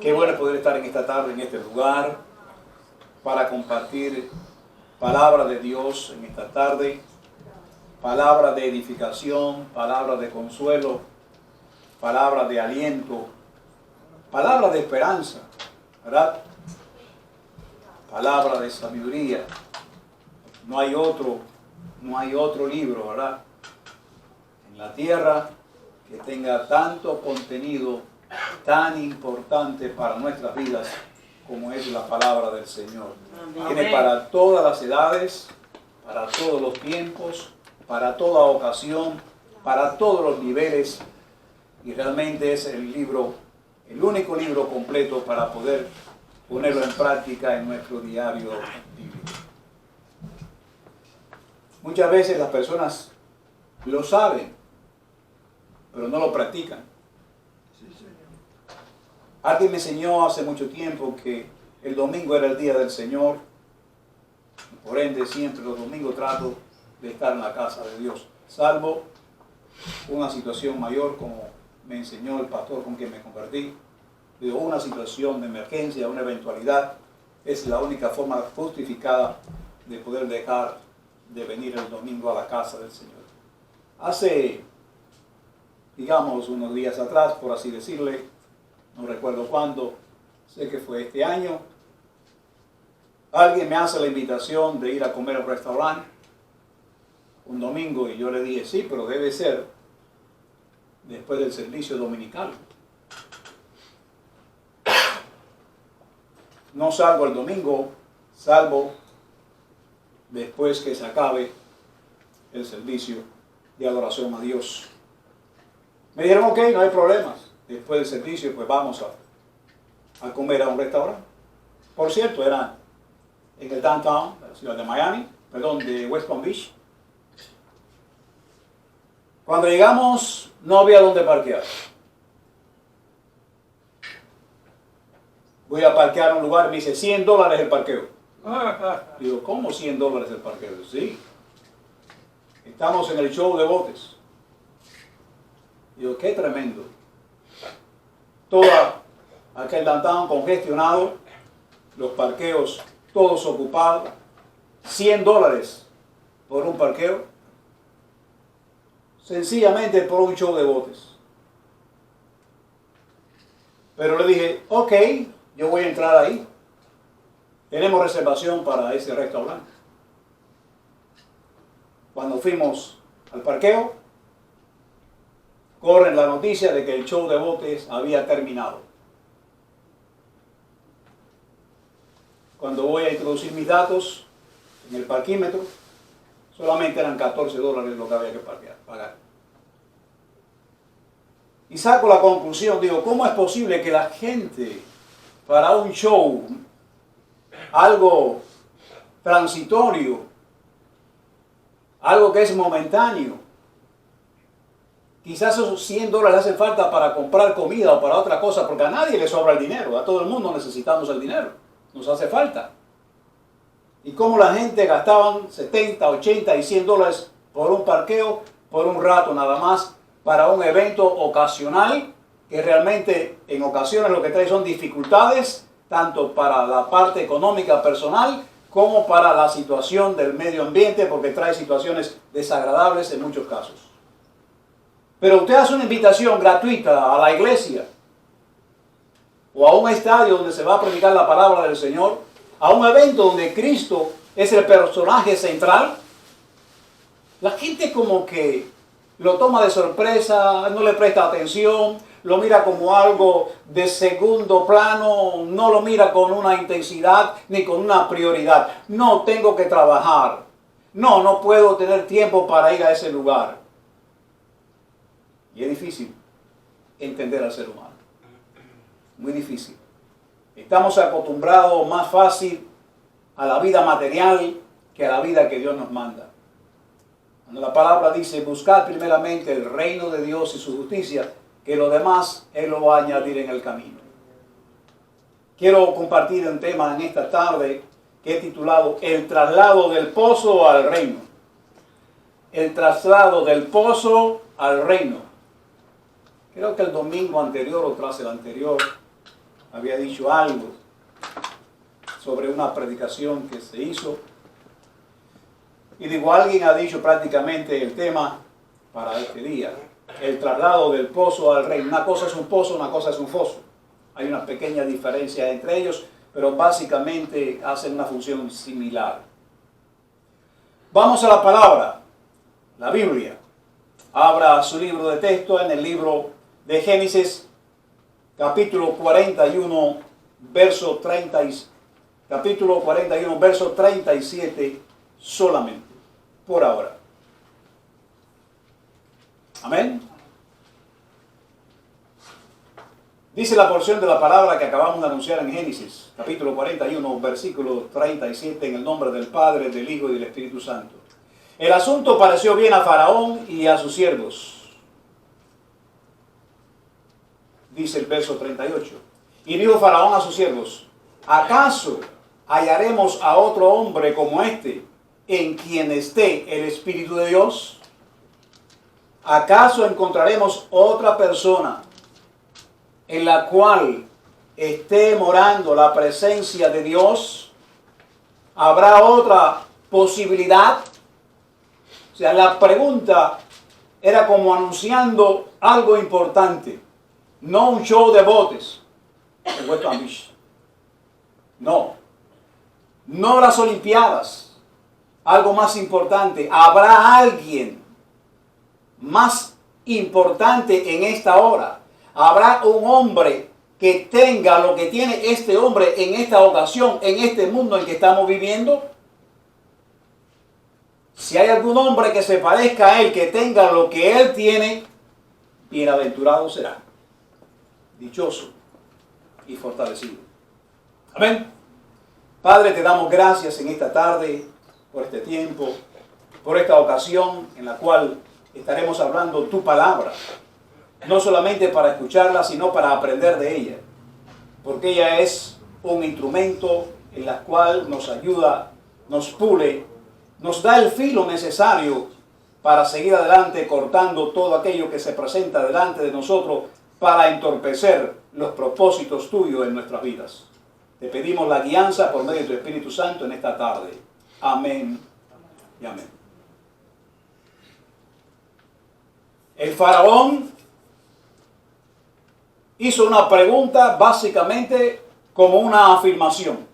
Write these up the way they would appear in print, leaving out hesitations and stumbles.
Qué bueno poder estar en esta tarde, en este lugar, para compartir palabra de Dios en esta tarde, palabra de edificación, palabra de consuelo, palabra de aliento, palabra de esperanza, ¿verdad? Palabra de sabiduría. No hay otro libro, ¿verdad?, en la tierra que tenga tanto contenido tan importante para nuestras vidas como es la palabra del Señor. Amén. Tiene para todas las edades, para todos los tiempos, para toda ocasión, para todos los niveles, y realmente es el único libro completo para poder ponerlo en práctica en nuestro diario bíblico. Muchas veces las personas lo saben, pero no lo practican. Alguien me enseñó hace mucho tiempo que el domingo era el día del Señor. Por ende, siempre los domingos trato de estar en la casa de Dios, salvo una situación mayor, como me enseñó el pastor con quien me convertí. Digo, una situación de emergencia, una eventualidad, es la única forma justificada de poder dejar de venir el domingo a la casa del Señor. Hace, digamos, unos días atrás, por así decirle, no recuerdo cuándo, sé que fue este año, alguien me hace la invitación de ir a comer al restaurante un domingo, y yo le dije, sí, pero debe ser después del servicio dominical. No salgo el domingo, salvo después que se acabe el servicio de adoración a Dios. Me dijeron, ok, no hay problemas. Después del servicio, pues vamos a comer a un restaurante. Por cierto, era en el downtown de la ciudad de Miami, de West Palm Beach. Cuando llegamos, no había dónde parquear. Voy a parquear en un lugar, me dice $100 el parqueo. Digo, ¿cómo $100 el parqueo? Sí. Estamos en el show de botes. Digo, qué tremendo. Toda aquel downtown congestionado, los parqueos todos ocupados, $100 por un parqueo, sencillamente por un show de botes. Pero le dije, ok, yo voy a entrar ahí. Tenemos reservación para ese restaurante. Cuando fuimos al parqueo, corren la noticia de que el show de botes había terminado. Cuando voy a introducir mis datos en el parquímetro, solamente eran $14 lo que había que pagar. Y saco la conclusión, digo, ¿cómo es posible que la gente, para un show, algo transitorio, algo que es momentáneo, quizás esos $100 le hacen falta para comprar comida o para otra cosa, porque a nadie le sobra el dinero, a todo el mundo necesitamos el dinero, nos hace falta. Y cómo la gente gastaban $70, $80 y $100 por un parqueo, por un rato nada más, para un evento ocasional, que realmente en ocasiones lo que trae son dificultades, tanto para la parte económica personal, como para la situación del medio ambiente, porque trae situaciones desagradables en muchos casos. Pero usted hace una invitación gratuita a la iglesia, o a un estadio donde se va a predicar la palabra del Señor, a un evento donde Cristo es el personaje central. La gente como que lo toma de sorpresa, no le presta atención, lo mira como algo de segundo plano, no lo mira con una intensidad ni con una prioridad. No tengo que trabajar, no puedo tener tiempo para ir a ese lugar. Y es difícil entender al ser humano, muy difícil. Estamos acostumbrados más fácil a la vida material que a la vida que Dios nos manda. Cuando la palabra dice, buscad primeramente el reino de Dios y su justicia, que lo demás Él lo va a añadir en el camino. Quiero compartir un tema en esta tarde que he titulado El traslado del pozo al reino. El traslado del pozo al reino. Creo que el domingo anterior o tras el anterior había dicho algo sobre una predicación que se hizo. Y digo, alguien ha dicho prácticamente el tema para este día. El traslado del pozo al reino. Una cosa es un pozo, una cosa es un foso. Hay una pequeña diferencia entre ellos, pero básicamente hacen una función similar. Vamos a la palabra, la Biblia. Abra su libro de texto en el libro de Génesis, capítulo 41, verso 37 solamente, por ahora. Amén. Dice la porción de la palabra que acabamos de anunciar en Génesis, capítulo 41, versículo 37, en el nombre del Padre, del Hijo y del Espíritu Santo. El asunto pareció bien a Faraón y a sus siervos. Dice el verso 38. Y dijo Faraón a sus siervos, ¿acaso hallaremos a otro hombre como este, en quien esté el Espíritu de Dios? ¿Acaso encontraremos otra persona en la cual esté morando la presencia de Dios? ¿Habrá otra posibilidad? O sea, la pregunta era como anunciando algo importante. No un show de botes. No. No las Olimpiadas. Algo más importante. ¿Habrá alguien más importante en esta hora? ¿Habrá un hombre que tenga lo que tiene este hombre en esta ocasión, en este mundo en que estamos viviendo? Si hay algún hombre que se parezca a él, que tenga lo que él tiene, bienaventurado será, dichoso y fortalecido. Amén. Padre, te damos gracias en esta tarde, por este tiempo, por esta ocasión en la cual estaremos hablando tu palabra. No solamente para escucharla, sino para aprender de ella. Porque ella es un instrumento en la cual nos ayuda, nos pule, nos da el filo necesario para seguir adelante cortando todo aquello que se presenta delante de nosotros para entorpecer los propósitos tuyos en nuestras vidas. Te pedimos la guianza por medio de tu Espíritu Santo en esta tarde. Amén y amén. El faraón hizo una pregunta básicamente como una afirmación.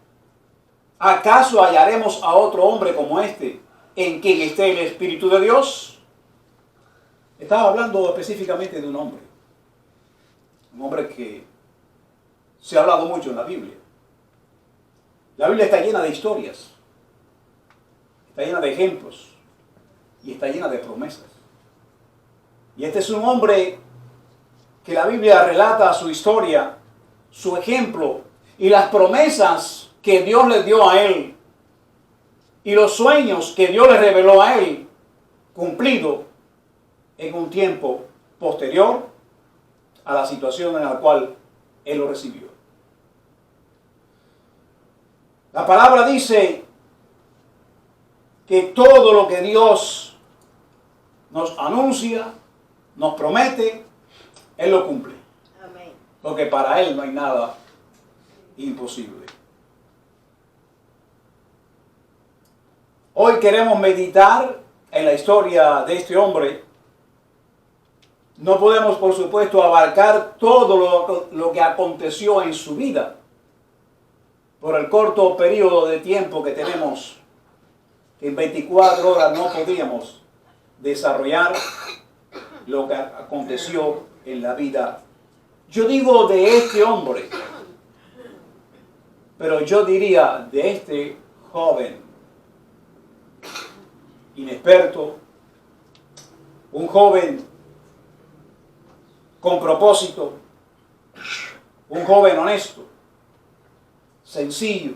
¿Acaso hallaremos a otro hombre como este en quien esté el Espíritu de Dios? Estaba hablando específicamente de un hombre que se ha hablado mucho en la Biblia. La Biblia está llena de historias, está llena de ejemplos y está llena de promesas. Y este es un hombre que la Biblia relata su historia, su ejemplo y las promesas que Dios le dio a él y los sueños que Dios le reveló a él, cumplido en un tiempo posterior a la situación en la cual él lo recibió. La palabra dice que todo lo que Dios nos anuncia, nos promete, Él lo cumple. Amén. Porque para Él no hay nada imposible. Hoy queremos meditar en la historia de este hombre. No podemos, por supuesto, abarcar todo lo que aconteció en su vida. Por el corto periodo de tiempo que tenemos, en 24 horas no podíamos desarrollar lo que aconteció en la vida. Yo digo de este hombre, pero yo diría de este joven inexperto, un joven con propósito, un joven honesto, sencillo,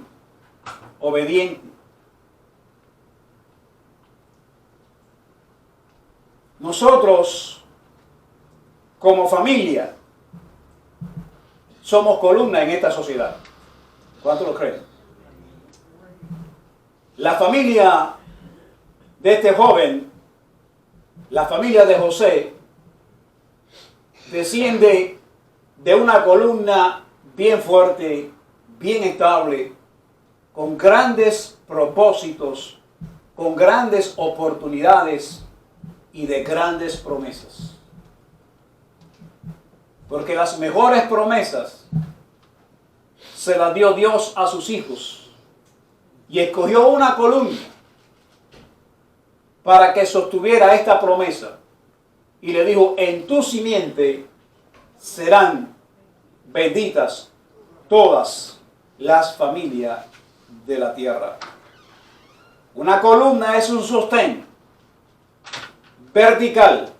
obediente. Nosotros, como familia, somos columna en esta sociedad. ¿Cuántos lo creen? La familia de este joven, la familia de José, desciende de una columna bien fuerte, bien estable, con grandes propósitos, con grandes oportunidades y de grandes promesas. Porque las mejores promesas se las dio Dios a sus hijos y escogió una columna para que sostuviera esta promesa y le dijo: en tu simiente serán benditas todas las familias de la tierra. Una columna es un sostén vertical,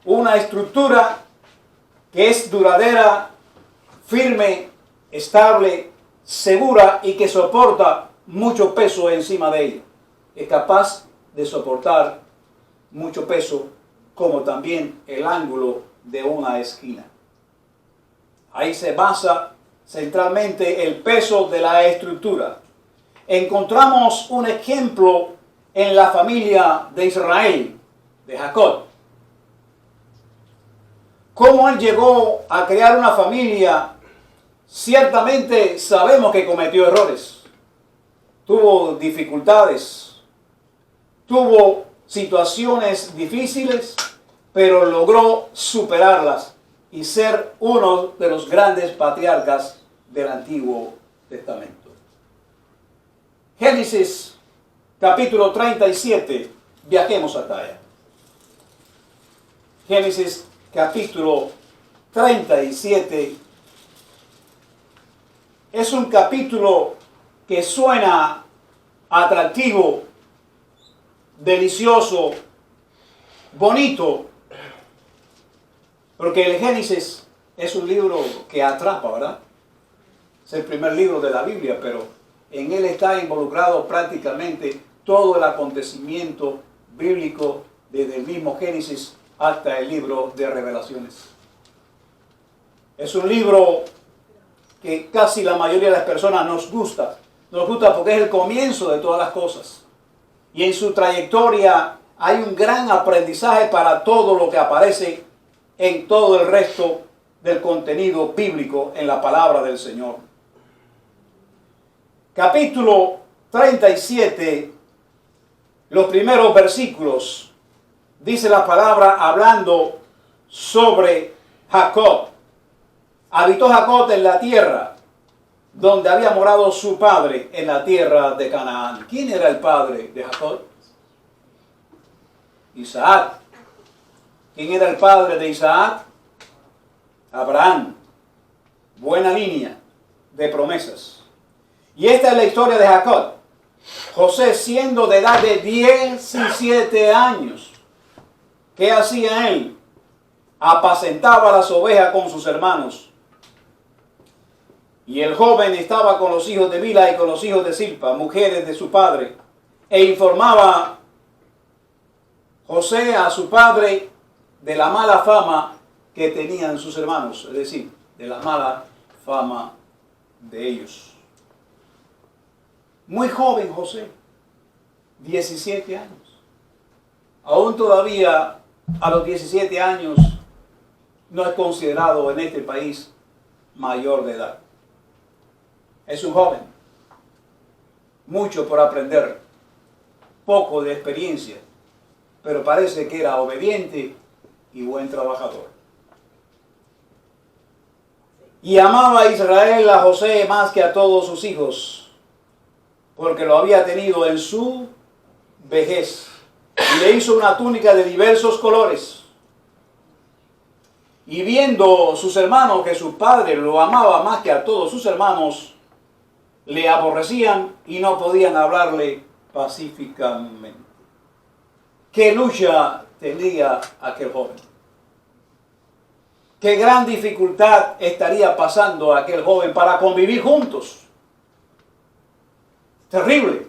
una estructura que es duradera, firme, estable, segura y que soporta mucho peso encima de ella. Es capaz de soportar mucho peso, como también el ángulo de una esquina. Ahí se basa centralmente el peso de la estructura. Encontramos un ejemplo en la familia de Israel, de Jacob. Cómo él llegó a crear una familia. Ciertamente sabemos que cometió errores, tuvo dificultades, tuvo situaciones difíciles, pero logró superarlas y ser uno de los grandes patriarcas del Antiguo Testamento. Génesis capítulo 37, viajemos hasta allá. Génesis capítulo 37 es un capítulo que suena atractivo, delicioso, bonito, porque el Génesis es un libro que atrapa, ¿verdad? Es el primer libro de la Biblia, pero en él está involucrado prácticamente todo el acontecimiento bíblico desde el mismo Génesis hasta el libro de Revelaciones. Es un libro que casi la mayoría de las personas nos gusta porque es el comienzo de todas las cosas. Y en su trayectoria hay un gran aprendizaje para todo lo que aparece en todo el resto del contenido bíblico en la palabra del Señor. Capítulo 37, los primeros versículos, dice la palabra hablando sobre Jacob. Habitó Jacob en la tierra donde había morado su padre, en la tierra de Canaán. ¿Quién era el padre de Jacob? Isaac. ¿Quién era el padre de Isaac? Abraham. Buena línea de promesas. Y esta es la historia de Jacob. José, siendo de edad de 17 años, ¿qué hacía él? Apacentaba las ovejas con sus hermanos. Y el joven estaba con los hijos de Bilha y con los hijos de Zilpa, mujeres de su padre, e informaba José a su padre de la mala fama que tenían sus hermanos, es decir, de la mala fama de ellos. Muy joven José, 17 años. Aún todavía a los 17 años no es considerado en este país mayor de edad. Es un joven, mucho por aprender, poco de experiencia, pero parece que era obediente y buen trabajador. Y amaba a Israel, a José, más que a todos sus hijos, porque lo había tenido en su vejez. Y le hizo una túnica de diversos colores. Y viendo sus hermanos que su padre lo amaba más que a todos sus hermanos, le aborrecían y no podían hablarle pacíficamente. ¿Qué lucha tenía aquel joven? ¿Qué gran dificultad estaría pasando aquel joven para convivir juntos? Terrible.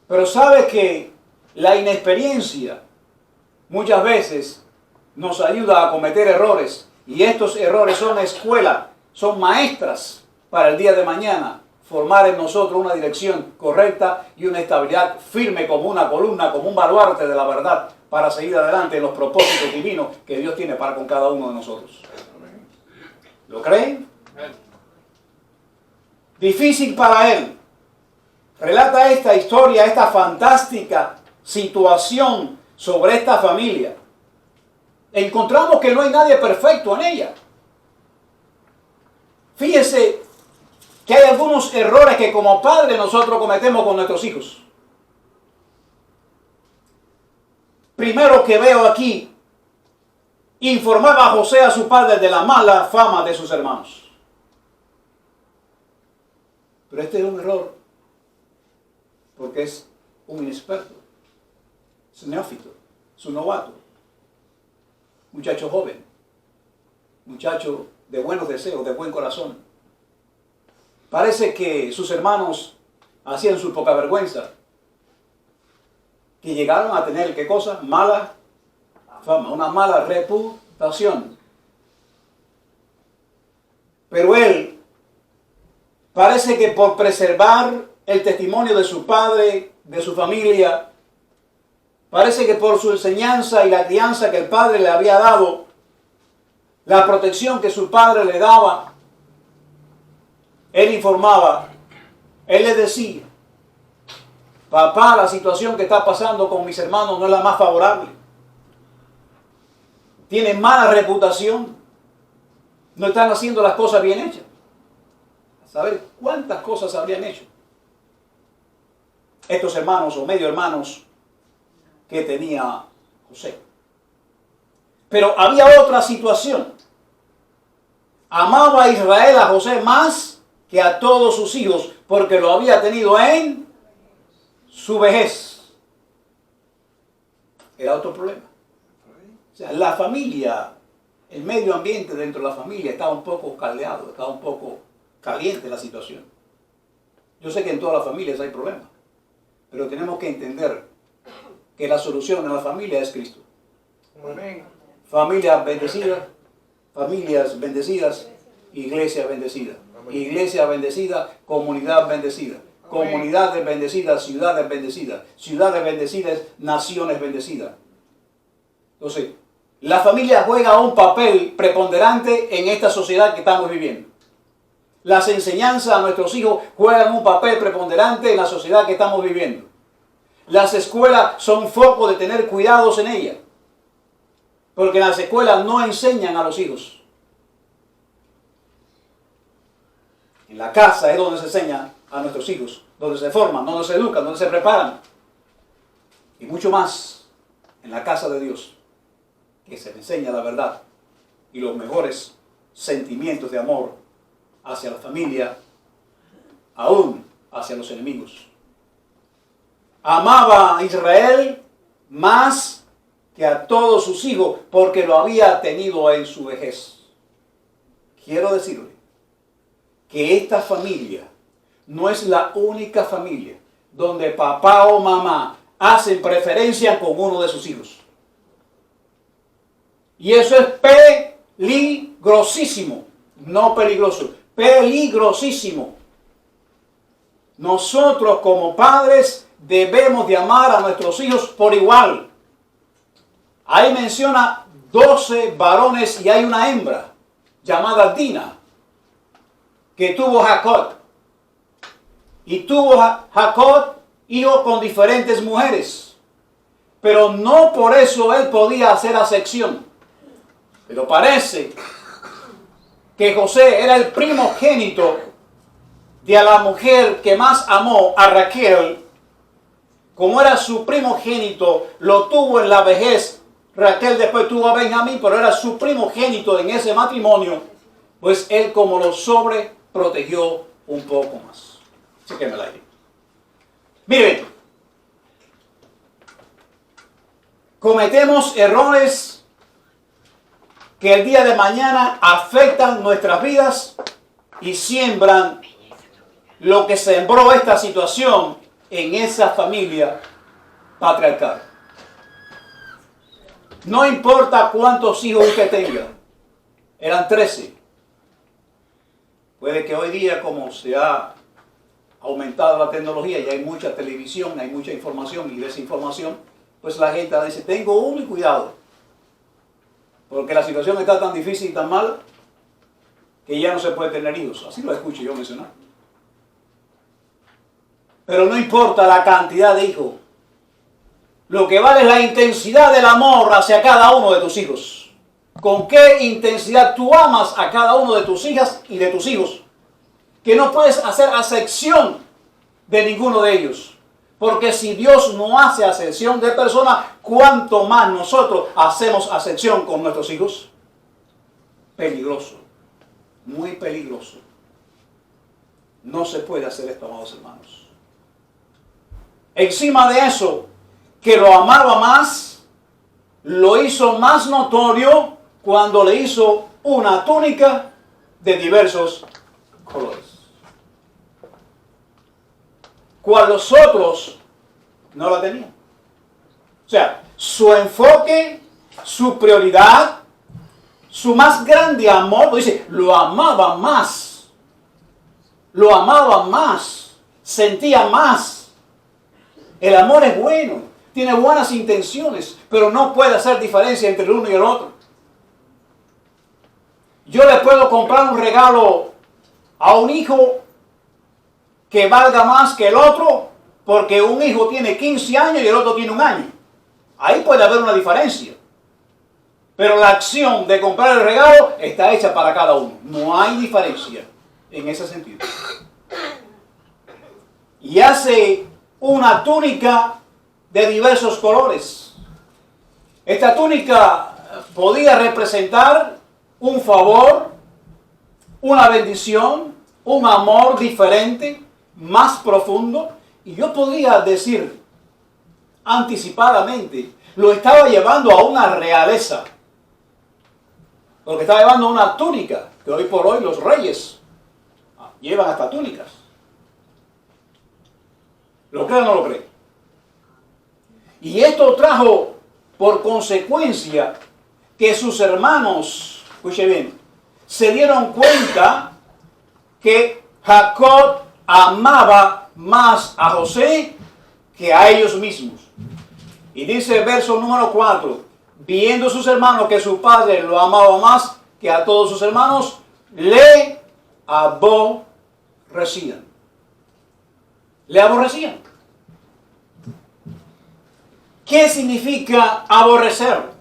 Pero sabe que la inexperiencia muchas veces nos ayuda a cometer errores. Y estos errores son escuela, son maestras para el día de mañana, formar en nosotros una dirección correcta y una estabilidad firme como una columna, como un baluarte de la verdad, para seguir adelante en los propósitos divinos que Dios tiene para con cada uno de nosotros. ¿Lo creen? difícil para él. Relata esta historia, esta fantástica situación sobre esta familia. Encontramos que no hay nadie perfecto en ella. Fíjese que hay algunos errores que como padres nosotros cometemos con nuestros hijos. Primero que veo aquí, informaba a José a su padre de la mala fama de sus hermanos. Pero este es un error, porque es un inexperto, es un neófito, es un novato, muchacho joven, muchacho de buenos deseos, de buen corazón. Parece que sus hermanos hacían su poca vergüenza, que llegaron a tener, ¿qué cosa? Mala fama, una mala reputación. Pero él parece que por preservar el testimonio de su padre, de su familia, parece que por su enseñanza y la crianza que el padre le había dado, la protección que su padre le daba, él informaba, él le decía: papá, la situación que está pasando con mis hermanos no es la más favorable. Tienen mala reputación. No están haciendo las cosas bien hechas. A saber cuántas cosas habrían hecho estos hermanos o medio hermanos que tenía José. Pero había otra situación. Amaba a Israel a José más que a todos sus hijos, porque lo había tenido en su vejez. Era otro problema. O sea, la familia, el medio ambiente dentro de la familia estaba un poco caldeado, estaba un poco caliente la situación. Yo sé que en todas las familias hay problemas, pero tenemos que entender que la solución en la familia es Cristo. Amén. Familias bendecidas, iglesia bendecida. Iglesia bendecida, comunidad bendecida. Comunidades bendecidas, ciudades bendecidas. Ciudades bendecidas, naciones bendecidas. Entonces, la familia juega un papel preponderante en esta sociedad que estamos viviendo. Las enseñanzas a nuestros hijos juegan un papel preponderante en la sociedad que estamos viviendo. Las escuelas son foco de tener cuidados en ellas, porque las escuelas no enseñan a los hijos. En la casa es donde se enseña a nuestros hijos, donde se forman, donde se educan, donde se preparan. Y mucho más en la casa de Dios, que se le enseña la verdad y los mejores sentimientos de amor hacia la familia, aún hacia los enemigos. Amaba a Israel más que a todos sus hijos, porque lo había tenido en su vejez. Quiero decirle que esta familia no es la única familia donde papá o mamá hacen preferencia con uno de sus hijos. Y eso es peligrosísimo, no peligroso, peligrosísimo. Nosotros como padres debemos de amar a nuestros hijos por igual. Ahí menciona 12 varones y hay una hembra llamada Dina, que tuvo Jacob. Y tuvo Jacob hijos con diferentes mujeres. Pero no por eso él podía hacer acepción. Pero parece que José era el primogénito de la mujer que más amó a Raquel. Como era su primogénito, lo tuvo en la vejez. Raquel después tuvo a Benjamín, pero era su primogénito en ese matrimonio. Pues él como lo sobreprotegió un poco más. Chéquenme el aire. Miren, cometemos errores que el día de mañana afectan nuestras vidas y siembran lo que sembró esta situación en esa familia patriarcal. No importa cuántos hijos usted tenga, eran 13. Puede que hoy día, como se ha aumentado la tecnología y hay mucha televisión, hay mucha información y desinformación, pues la gente dice, tengo uno y cuidado, porque la situación está tan difícil y tan mala que ya no se puede tener hijos. Así lo escucho yo mencionar. Pero no importa la cantidad de hijos. Lo que vale es la intensidad del amor hacia cada uno de tus hijos. ¿Con qué intensidad tú amas a cada uno de tus hijas y de tus hijos? Que no puedes hacer acepción de ninguno de ellos. Porque si Dios no hace acepción de personas, ¿cuánto más nosotros hacemos acepción con nuestros hijos? Peligroso. Muy peligroso. No se puede hacer esto, amados hermanos. Encima de eso, que lo amaba más, lo hizo más notorio cuando le hizo una túnica de diversos colores. Cuando los otros no la tenían. O sea, su enfoque, su prioridad, su más grande amor, dice, lo amaba más. Lo amaba más. Sentía más. El amor es bueno, tiene buenas intenciones, pero no puede hacer diferencia entre el uno y el otro. Yo le puedo comprar un regalo a un hijo que valga más que el otro, porque un hijo tiene 15 años y el otro tiene 1 año. Ahí puede haber una diferencia. Pero la acción de comprar el regalo está hecha para cada uno. No hay diferencia en ese sentido. Y hace una túnica de diversos colores. Esta túnica podía representar un favor, una bendición, un amor diferente, más profundo. Y yo podría decir anticipadamente, lo estaba llevando a una realeza. Porque estaba llevando una túnica, que hoy por hoy los reyes llevan hasta túnicas. ¿Lo cree o no lo cree? Y esto trajo por consecuencia que sus hermanos, escuche bien, se dieron cuenta que Jacob amaba más a José que a ellos mismos. Y dice el verso número 4, viendo sus hermanos que su padre lo amaba más que a todos sus hermanos, le aborrecían. Le aborrecían. ¿Qué significa aborrecer?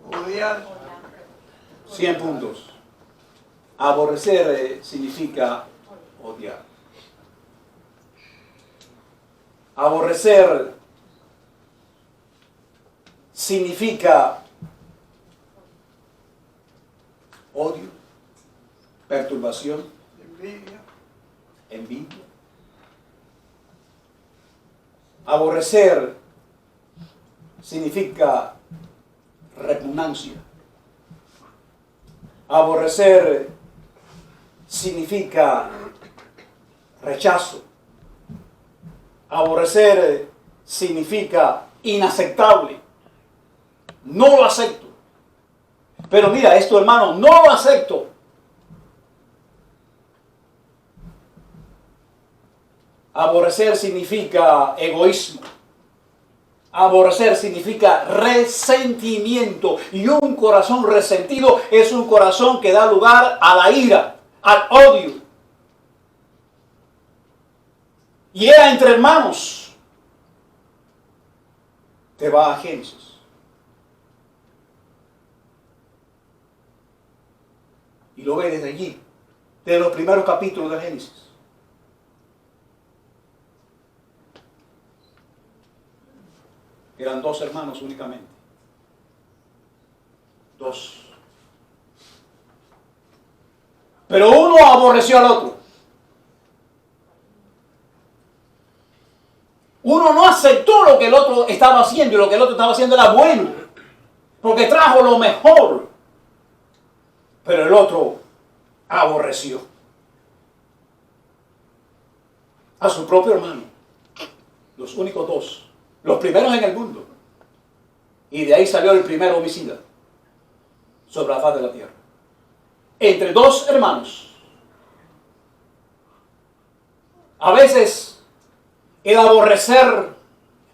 Odiar. 100 puntos. Aborrecer significa odiar. Aborrecer significa odio, perturbación, envidia. Aborrecer significa repugnancia. Aborrecer significa rechazo. Aborrecer significa inaceptable. No lo acepto. Pero mira esto, hermano, no lo acepto. Aborrecer significa egoísmo. Aborrecer significa resentimiento. Y un corazón resentido es un corazón que da lugar a la ira, al odio. Y era entre hermanos. Te va a Génesis. Y lo ve desde allí, de los primeros capítulos de Génesis. Eran 2 hermanos únicamente. 2. Pero uno aborreció al otro. Uno no aceptó lo que el otro estaba haciendo, y lo que el otro estaba haciendo era bueno, porque trajo lo mejor. Pero el otro aborreció a su propio hermano. Los únicos 2. Los primeros en el mundo. Y de ahí salió el primer homicida sobre la faz de la tierra. Entre 2 hermanos. A veces el aborrecer,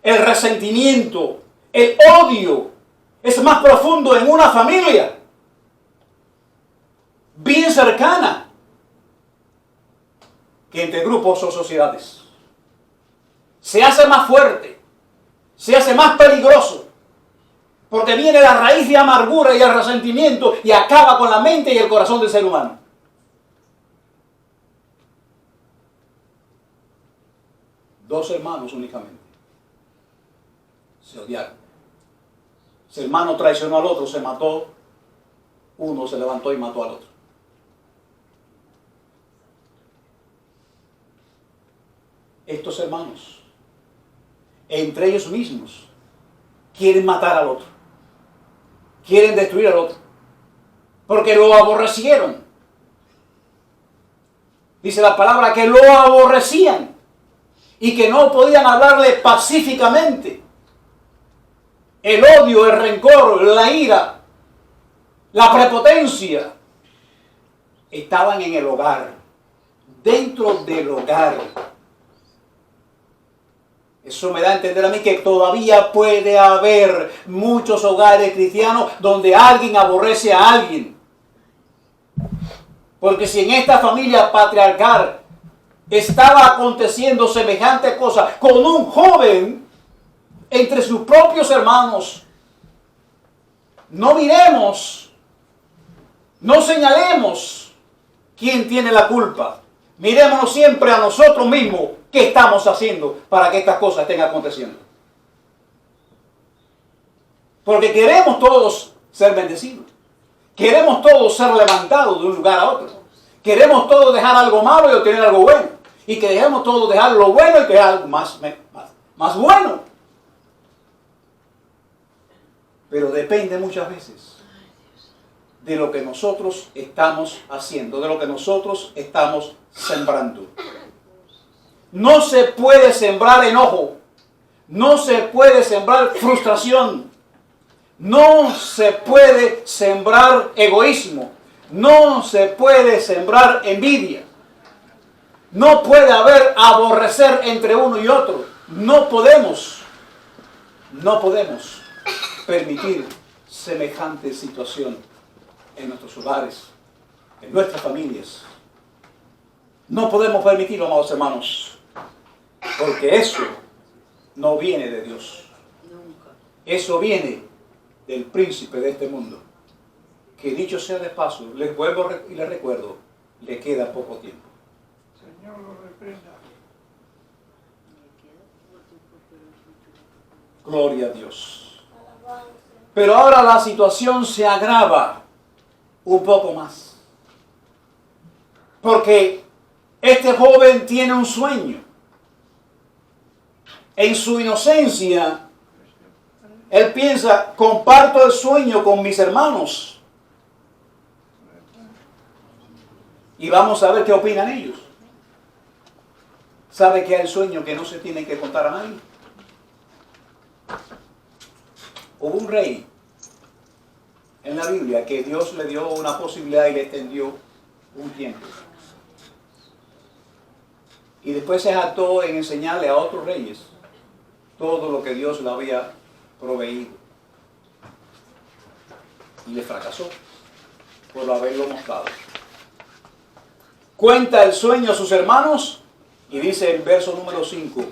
el resentimiento, el odio es más profundo en una familia bien cercana que entre grupos o sociedades. se hace más fuerte, se hace más peligroso, porque viene la raíz de amargura y el resentimiento y acaba con la mente y el corazón del ser humano. Dos hermanos únicamente se odiaron. Ese hermano traicionó al otro, se mató. Uno se levantó y mató al otro. Estos hermanos, entre ellos mismos, quieren matar al otro. Quieren destruir al otro. Porque lo aborrecieron. Dice la palabra que lo aborrecían. Y que no podían hablarle pacíficamente. El odio, el rencor, la ira, la prepotencia, estaban en el hogar, dentro del hogar. Eso me da a entender a mí que todavía puede haber muchos hogares cristianos donde alguien aborrece a alguien. Porque si en esta familia patriarcal estaba aconteciendo semejante cosa con un joven entre sus propios hermanos, no miremos, no señalemos quién tiene la culpa. Mirémonos siempre a nosotros mismos qué estamos haciendo para que estas cosas estén aconteciendo. Porque queremos todos ser bendecidos. Queremos todos ser levantados de un lugar a otro. Queremos todos dejar algo malo y obtener algo bueno. Y que dejemos todos dejar lo bueno y crear algo más bueno. Pero depende muchas veces de lo que nosotros estamos haciendo, de lo que nosotros estamos sembrando. No se puede sembrar enojo, no se puede sembrar frustración, no se puede sembrar egoísmo, no se puede sembrar envidia, no puede haber aborrecer entre uno y otro. No podemos permitir semejante situación en nuestros hogares, en nuestras familias. No podemos permitirlo, amados hermanos, porque eso no viene de Dios. Eso viene del príncipe de este mundo, que dicho sea de paso, les vuelvo y les recuerdo, le queda poco tiempo. Señor lo reprenda. Gloria a Dios. Pero ahora la situación se agrava un poco más. Porque este joven tiene un sueño. En su inocencia, él piensa, comparto el sueño con mis hermanos. Y vamos a ver qué opinan ellos. ¿Sabe que hay sueños que no se tienen que contar a nadie? Hubo un rey en la Biblia que Dios le dio una posibilidad y le extendió un tiempo. Y después se jactó en enseñarle a otros reyes todo lo que Dios le había proveído. Y le fracasó por haberlo mostrado. Cuenta el sueño a sus hermanos y dice el verso número 5,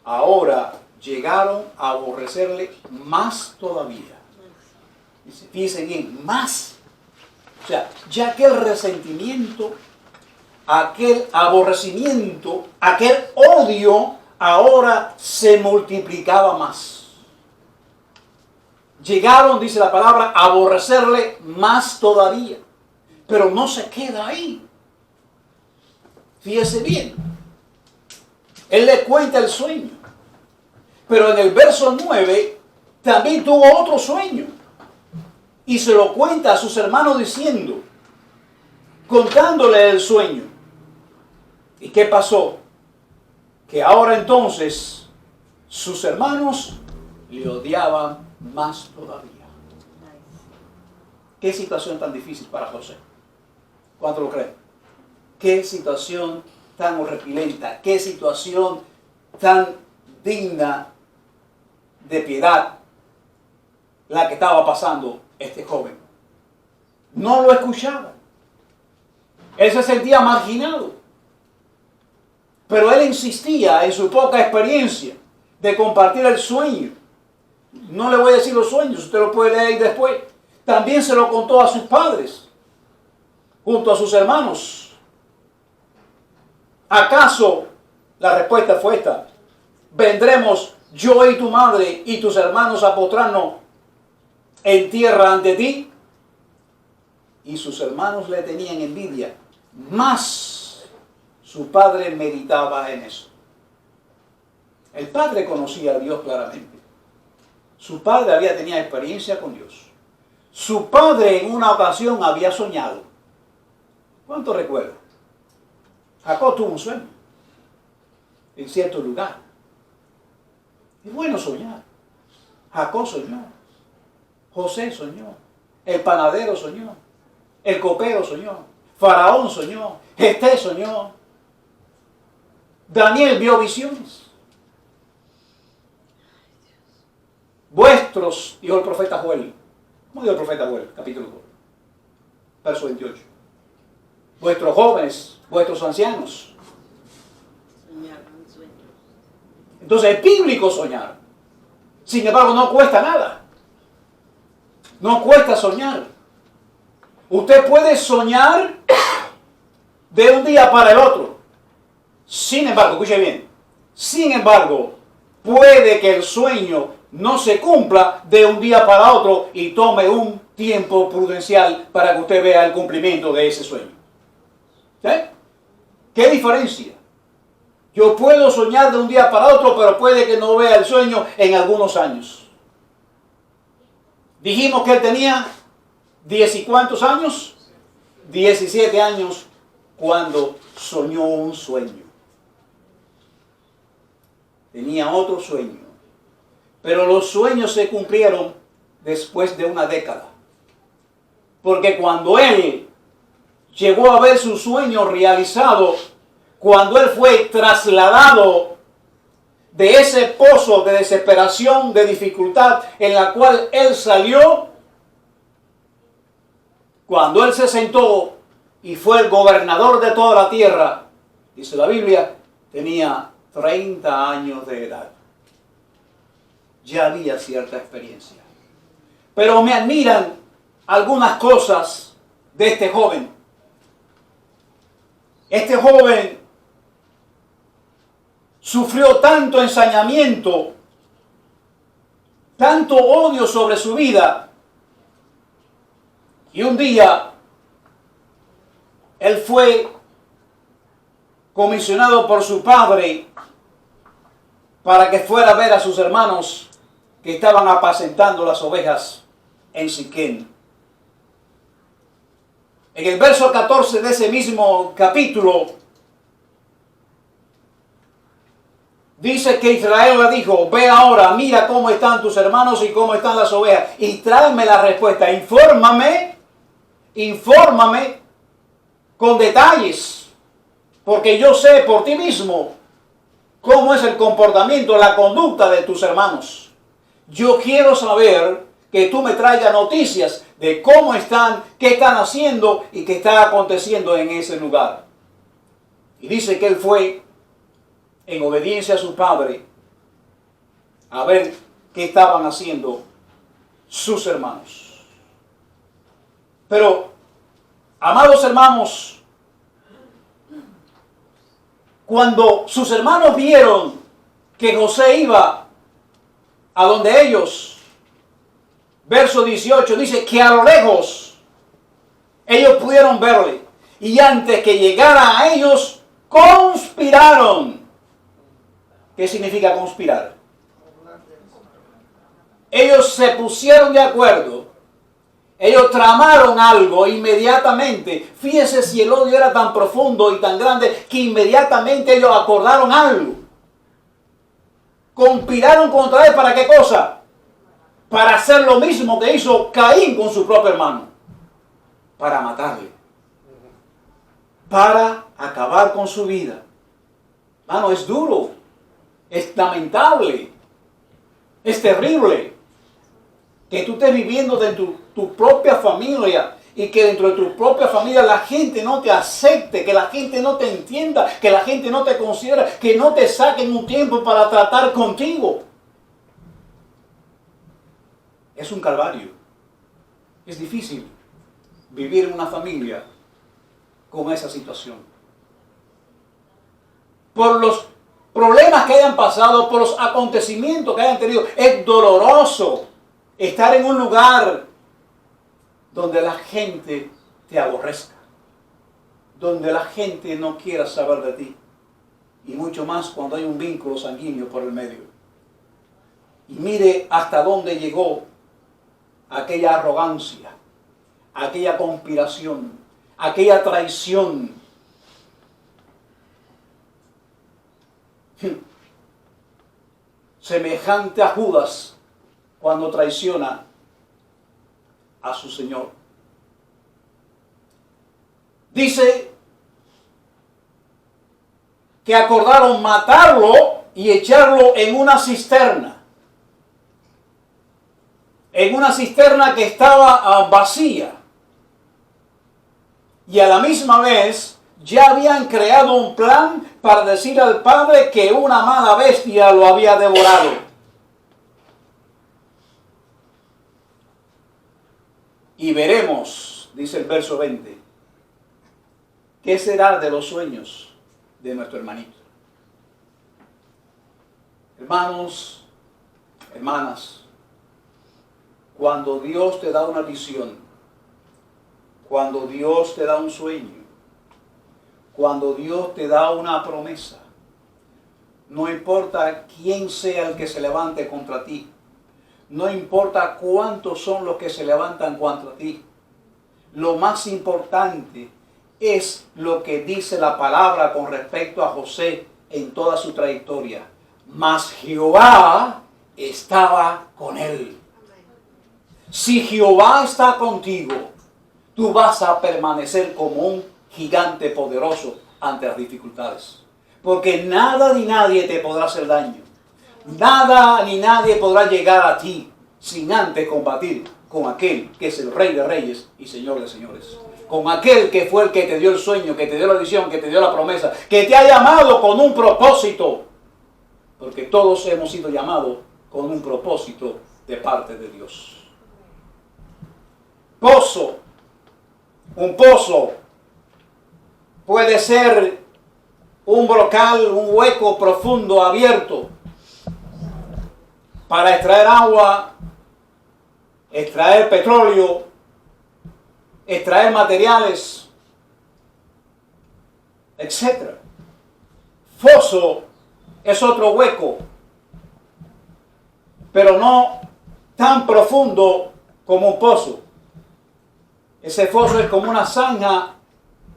ahora llegaron a aborrecerle más todavía. Fíjense bien, más. O sea, ya aquel resentimiento, aquel aborrecimiento, aquel odio, ahora se multiplicaba más. Llegaron, dice la palabra, a aborrecerle más todavía. Pero no se queda ahí. Fíjese bien. Él le cuenta el sueño. Pero en el verso 9 también tuvo otro sueño. Y se lo cuenta a sus hermanos diciendo, contándole el sueño. ¿Y qué pasó? Que ahora entonces sus hermanos le odiaban más todavía. ¿Qué situación tan difícil para José? ¿Cuánto lo creen? ¿Qué situación tan horripilenta? ¿Qué situación tan digna de piedad la que estaba pasando este joven? No lo escuchaba. Él se sentía marginado. Pero él insistía en su poca experiencia de compartir el sueño. No le voy a decir los sueños, usted lo puede leer después. También se lo contó a sus padres, junto a sus hermanos. ¿Acaso la respuesta fue esta? ¿Vendremos yo y tu madre y tus hermanos a postrarnos en tierra ante ti? Y sus hermanos le tenían envidia, mas su padre meditaba en eso. El padre conocía a Dios claramente. Su padre había tenido experiencia con Dios. Su padre en una ocasión había soñado. ¿Cuánto recuerda? Jacob tuvo un sueño en cierto lugar. Es bueno soñar. Jacob soñó. José soñó. El panadero soñó. El copero soñó. Faraón soñó. Esté soñó. Daniel vio visiones. Vuestros, dijo el profeta Joel. ¿Cómo dijo el profeta Joel? Capítulo 2, verso 28. Vuestros jóvenes, vuestros ancianos. Entonces es bíblico soñar. Sin embargo, no cuesta nada. No cuesta soñar. Usted puede soñar de un día para el otro. Sin embargo, escuche bien. Sin embargo, puede que el sueño no se cumpla de un día para otro y tome un tiempo prudencial para que usted vea el cumplimiento de ese sueño. ¿Sí? ¿Qué diferencia? Yo puedo soñar de un día para otro, pero puede que no vea el sueño en algunos años. Dijimos que él tenía 10 y cuántos años, 17 años cuando soñó un sueño. Tenía otro sueño. Pero los sueños se cumplieron después de una década. Porque cuando él llegó a ver su sueño realizado, cuando él fue trasladado de ese pozo de desesperación, de dificultad en la cual él salió, cuando él se sentó y fue el gobernador de toda la tierra, dice la Biblia, tenía 30 años de edad. Ya había cierta experiencia. Pero me admiran algunas cosas de este joven. Este joven sufrió tanto ensañamiento, tanto odio sobre su vida, y un día él fue comisionado por su padre para que fuera a ver a sus hermanos que estaban apacentando las ovejas en Siquén. En el verso 14 de ese mismo capítulo, dice que Israel le dijo, ve ahora, mira cómo están tus hermanos y cómo están las ovejas, y tráeme la respuesta, infórmame con detalles, porque yo sé por ti mismo cómo es el comportamiento, la conducta de tus hermanos. Yo quiero saber que tú me traigas noticias de cómo están, qué están haciendo y qué está aconteciendo en ese lugar. Y dice que él fue en obediencia a su padre a ver qué estaban haciendo sus hermanos. Pero, amados hermanos, cuando sus hermanos vieron que José iba a donde ellos, verso 18, dice que a lo lejos ellos pudieron verle, y antes que llegara a ellos, conspiraron. ¿Qué significa conspirar? Ellos se pusieron de acuerdo, ellos tramaron algo inmediatamente. Fíjese si el odio era tan profundo y tan grande que inmediatamente ellos acordaron algo. Conspiraron contra él, ¿para qué cosa? Para hacer lo mismo que hizo Caín con su propio hermano. Para matarle. Para acabar con su vida. Hermano, es duro. Es lamentable. Es terrible. Que tú estés viviendo de tu propia familia y que dentro de tu propia familia la gente no te acepte, que la gente no te entienda, que la gente no te considere, que no te saquen un tiempo para tratar contigo. Es un calvario. Es difícil vivir en una familia con esa situación. Por los problemas que hayan pasado, por los acontecimientos que hayan tenido, es doloroso estar en un lugar donde la gente te aborrezca, donde la gente no quiera saber de ti, y mucho más cuando hay un vínculo sanguíneo por el medio. Y mire hasta dónde llegó aquella arrogancia, aquella conspiración, aquella traición. Semejante a Judas cuando traiciona a su Señor. Dice que acordaron matarlo y echarlo en una cisterna. En una cisterna que estaba vacía. Y a la misma vez ya habían creado un plan para decir al padre que una mala bestia lo había devorado. Y veremos, dice el verso 20, qué será de los sueños de nuestro hermanito. Hermanos, hermanas, cuando Dios te da una visión, cuando Dios te da un sueño, cuando Dios te da una promesa, no importa quién sea el que se levante contra ti, no importa cuántos son los que se levantan contra ti, lo más importante es lo que dice la palabra con respecto a José en toda su trayectoria. Mas Jehová estaba con él. Si Jehová está contigo, tú vas a permanecer como un gigante poderoso ante las dificultades. Porque nada ni nadie te podrá hacer daño. Nada ni nadie podrá llegar a ti sin antes combatir con aquel que es el Rey de Reyes y Señor de Señores. Con aquel que fue el que te dio el sueño, que te dio la visión, que te dio la promesa, que te ha llamado con un propósito. Porque todos hemos sido llamados con un propósito de parte de Dios. Pozo. Un pozo puede ser un brocal, un hueco profundo, abierto, para extraer agua, extraer petróleo, extraer materiales, etc. Foso es otro hueco, pero no tan profundo como un pozo. Ese foso es como una zanja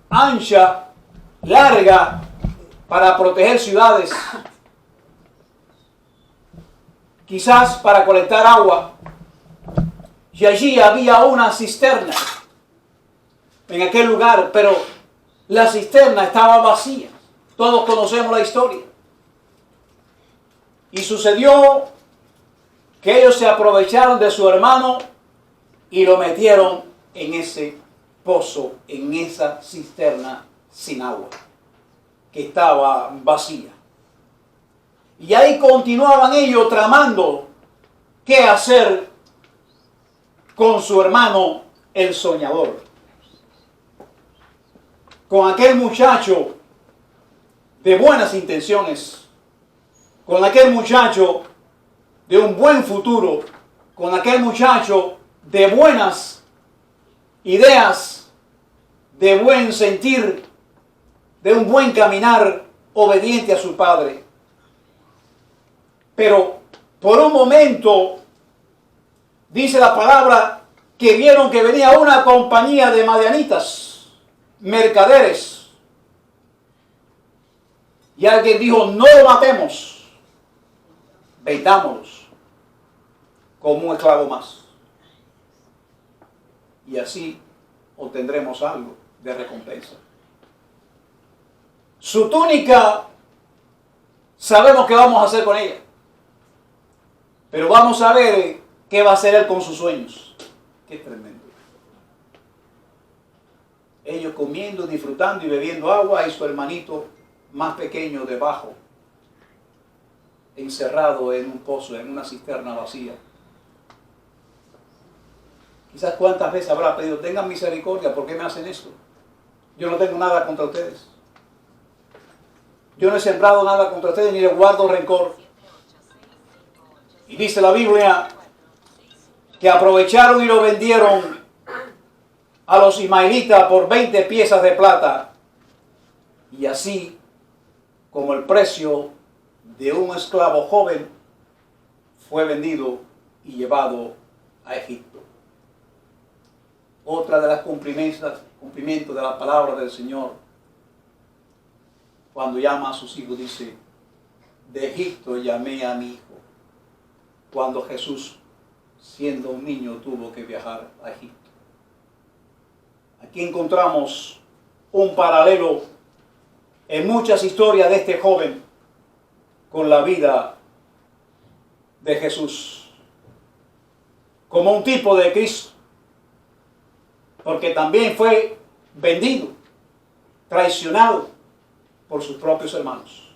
ancha, larga, para proteger ciudades, quizás para colectar agua. Y allí había una cisterna en aquel lugar, pero la cisterna estaba vacía. Todos conocemos la historia. Y sucedió que ellos se aprovecharon de su hermano y lo metieron en ese pozo, en esa cisterna sin agua, que estaba vacía. Y ahí continuaban ellos tramando qué hacer con su hermano el soñador, con aquel muchacho de buenas intenciones, con aquel muchacho de un buen futuro, con aquel muchacho de buenas ideas, de buen sentir, de un buen caminar, obediente a su padre. Pero por un momento, dice la palabra, que vieron que venía una compañía de madianitas, mercaderes. Y alguien dijo, no lo matemos, vendámoslos como un esclavo más. Y así obtendremos algo de recompensa. Su túnica, sabemos qué vamos a hacer con ella. Pero vamos a ver qué va a hacer él con sus sueños. Qué tremendo. ellos comiendo, disfrutando y bebiendo agua, y su hermanito más pequeño debajo, encerrado en un pozo, en una cisterna vacía. Quizás cuántas veces habrá pedido, tengan misericordia, ¿por qué me hacen esto? Yo no tengo nada contra ustedes. Yo no he sembrado nada contra ustedes, ni les guardo rencor. Y dice la Biblia que aprovecharon y lo vendieron a los ismaelitas por 20 piezas de plata. Y así, como el precio de un esclavo joven, fue vendido y llevado a Egipto. Otra de las cumplimientos de la palabra del Señor, cuando llama a sus hijos, dice, de Egipto llamé a mi hijo. Cuando Jesús, siendo un niño, tuvo que viajar a Egipto. Aquí encontramos un paralelo en muchas historias de este joven con la vida de Jesús, como un tipo de Cristo, porque también fue vendido, traicionado por sus propios hermanos.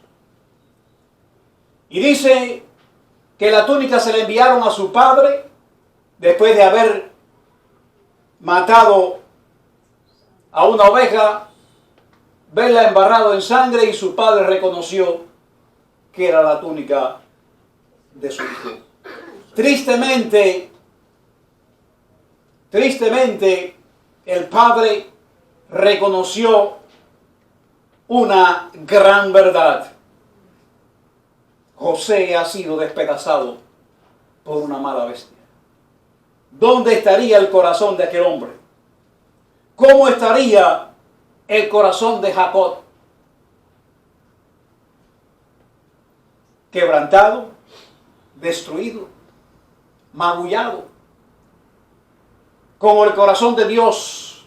Y dice que la túnica se le enviaron a su padre después de haber matado a una oveja, verla embarrado en sangre, y su padre reconoció que era la túnica de su hijo. Tristemente, el padre reconoció una gran verdad. José ha sido despedazado por una mala bestia. ¿Dónde estaría el corazón de aquel hombre? ¿Cómo estaría el corazón de Jacob? Quebrantado, destruido, magullado, como el corazón de Dios.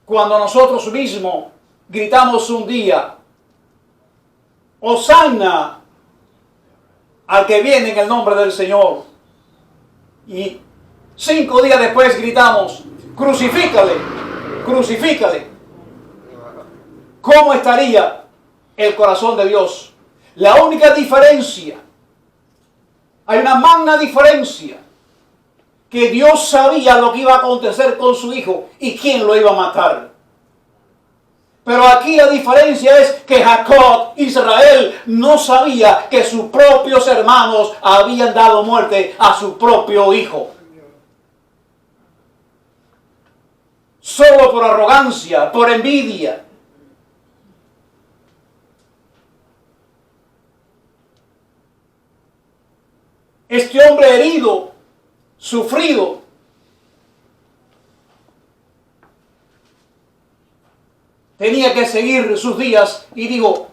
Cuando nosotros mismos gritamos un día, Hosanna al que viene en el nombre del Señor, y 5 días después gritamos, crucifícale, crucifícale. ¿Cómo estaría el corazón de Dios? La única diferencia, hay una magna diferencia, que Dios sabía lo que iba a acontecer con su hijo y quién lo iba a matar. Pero aquí la diferencia es que Jacob, Israel, no sabía que sus propios hermanos habían dado muerte a su propio hijo. Solo por arrogancia, por envidia. Este hombre herido, sufrido, tenía que seguir sus días, y digo,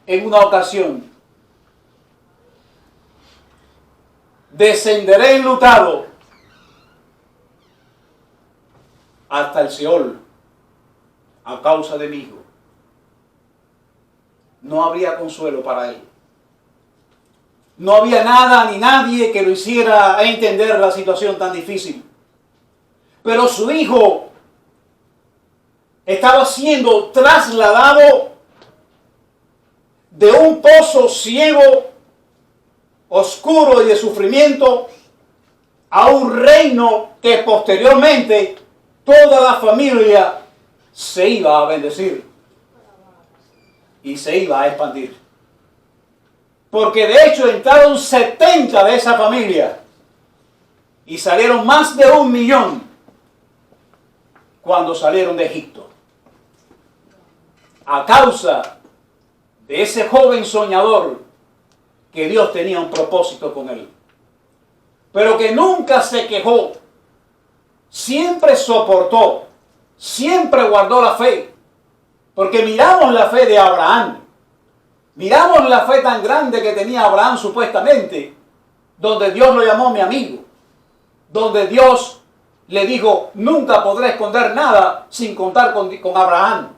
en una ocasión, descenderé enlutado hasta el Seol a causa de mi hijo. No habría consuelo para él. No había nada ni nadie que lo hiciera entender la situación tan difícil. Pero su hijo estaba siendo trasladado de un pozo ciego, oscuro y de sufrimiento, a un reino que posteriormente toda la familia se iba a bendecir y se iba a expandir. Porque de hecho entraron 70 de esa familia y salieron más de 1 millón cuando salieron de Egipto. A causa de ese joven soñador que Dios tenía un propósito con él. Pero que nunca se quejó, siempre soportó, siempre guardó la fe. Porque miramos la fe de Abraham. Miramos la fe tan grande que tenía Abraham supuestamente, donde Dios lo llamó mi amigo, donde Dios le dijo, nunca podré esconder nada sin contar con Abraham.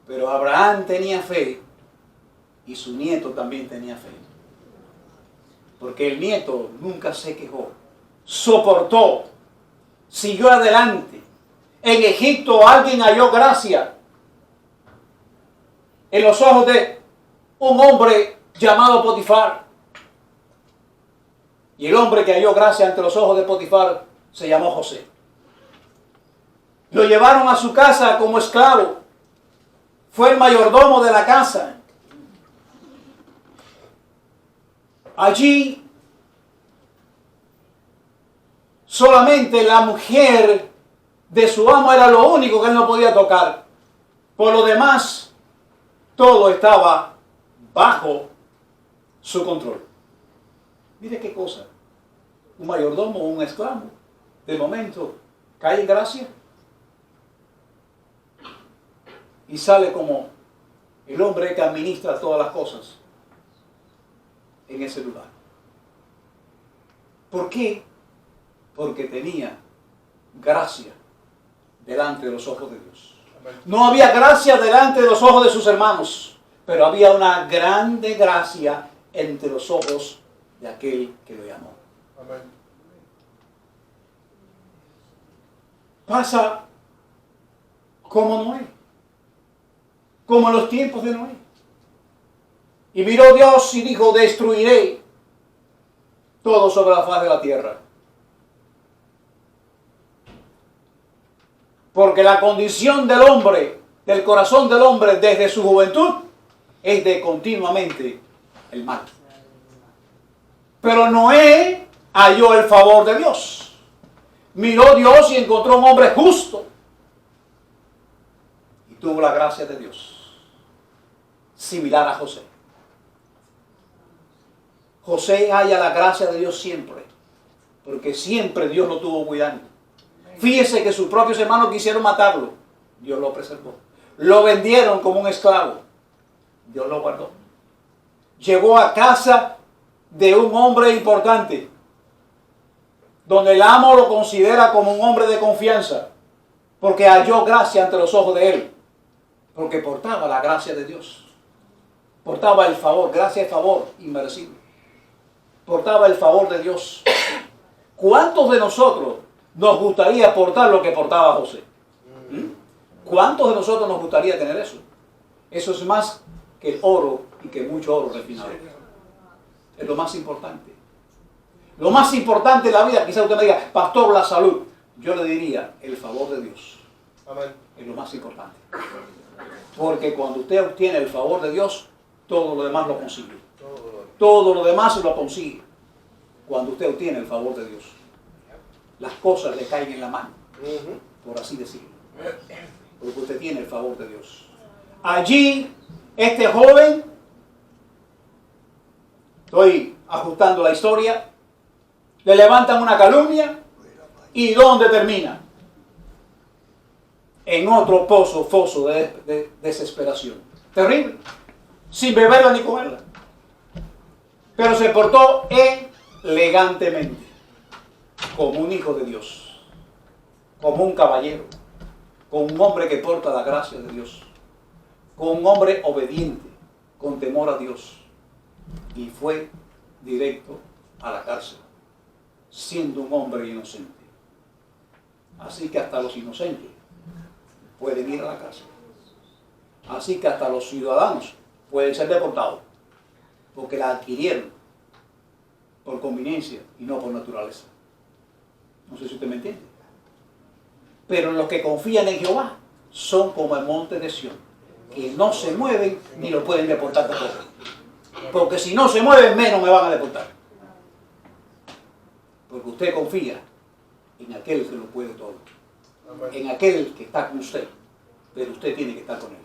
Pero Abraham tenía fe y su nieto también tenía fe. Porque el nieto nunca se quejó, soportó, siguió adelante, En Egipto alguien halló gracia en los ojos de un hombre llamado Potifar. Y el hombre que halló gracia ante los ojos de Potifar se llamó José. Lo llevaron a su casa como esclavo. Fue el mayordomo de la casa. Allí solamente la mujer de su amo era lo único que él no podía tocar. Por lo demás, todo estaba bajo su control. Mire qué cosa. Un mayordomo o un esclavo, de momento, cae en gracia y sale como el hombre que administra todas las cosas en ese lugar. ¿Por qué? Porque tenía gracia delante de los ojos de Dios. No había gracia delante de los ojos de sus hermanos, pero había una grande gracia entre los ojos de aquel que lo llamó. Amén. Pasa como Noé, como en los tiempos de Noé. Y miró Dios y dijo: destruiré todo sobre la faz de la tierra. Porque la condición del hombre, del corazón del hombre desde su juventud, es de continuamente el mal. Pero Noé halló el favor de Dios. Miró Dios y encontró un hombre justo. Y tuvo la gracia de Dios. Similar a José. José halla la gracia de Dios siempre. Porque siempre Dios lo tuvo cuidando. Fíjese que sus propios hermanos quisieron matarlo. Dios lo preservó. Lo vendieron como un esclavo. Dios lo guardó. Llegó a casa de un hombre importante, donde el amo lo considera como un hombre de confianza, porque halló gracia ante los ojos de él, porque portaba la gracia de Dios, portaba el favor, gracia y favor inmerecible, portaba el favor de Dios. ¿Cuántos de nosotros nos gustaría portar lo que portaba José? ¿Cuántos de nosotros nos gustaría tener eso? Eso es más que el oro y que mucho oro refinado. Es lo más importante. Lo más importante en la vida, quizás usted me diga: pastor, la salud. Yo le diría: el favor de Dios. Amén. Es lo más importante. Porque cuando usted obtiene el favor de Dios, todo lo demás lo consigue. Todo lo demás lo consigue. Cuando usted obtiene el favor de Dios, las cosas le caen en la mano, por así decirlo. Porque usted tiene el favor de Dios. Allí, este joven, estoy ajustando la historia, le levantan una calumnia y ¿dónde termina? En otro foso de desesperación. Terrible. Sin beberla ni comerla. Pero se portó elegantemente, como un hijo de Dios, como un caballero, como un hombre que porta la gracia de Dios, como un hombre obediente, con temor a Dios. Y fue directo a la cárcel, siendo un hombre inocente. Así que hasta los inocentes pueden ir a la cárcel. Así que hasta los ciudadanos pueden ser deportados, porque la adquirieron por conveniencia y no por naturaleza. No sé si usted me entiende. Pero los que confían en Jehová son como el monte de Sión, que no se mueven ni lo pueden deportar tampoco. Porque si no se mueven, menos me van a deportar. Porque usted confía en aquel que lo puede todo. En aquel que está con usted. Pero usted tiene que estar con él.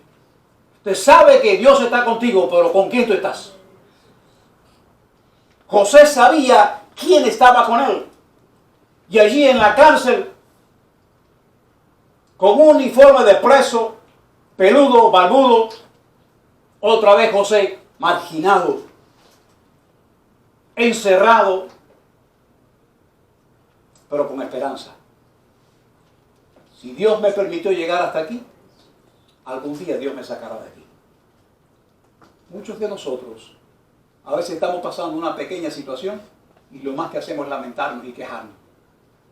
Usted sabe que Dios está contigo, pero ¿con quién tú estás? José sabía quién estaba con él. Y allí en la cárcel, con un uniforme de preso, peludo, barbudo, otra vez José, marginado, encerrado, pero con esperanza. Si Dios me permitió llegar hasta aquí, algún día Dios me sacará de aquí. Muchos de nosotros a veces estamos pasando una pequeña situación y lo más que hacemos es lamentarnos y quejarnos.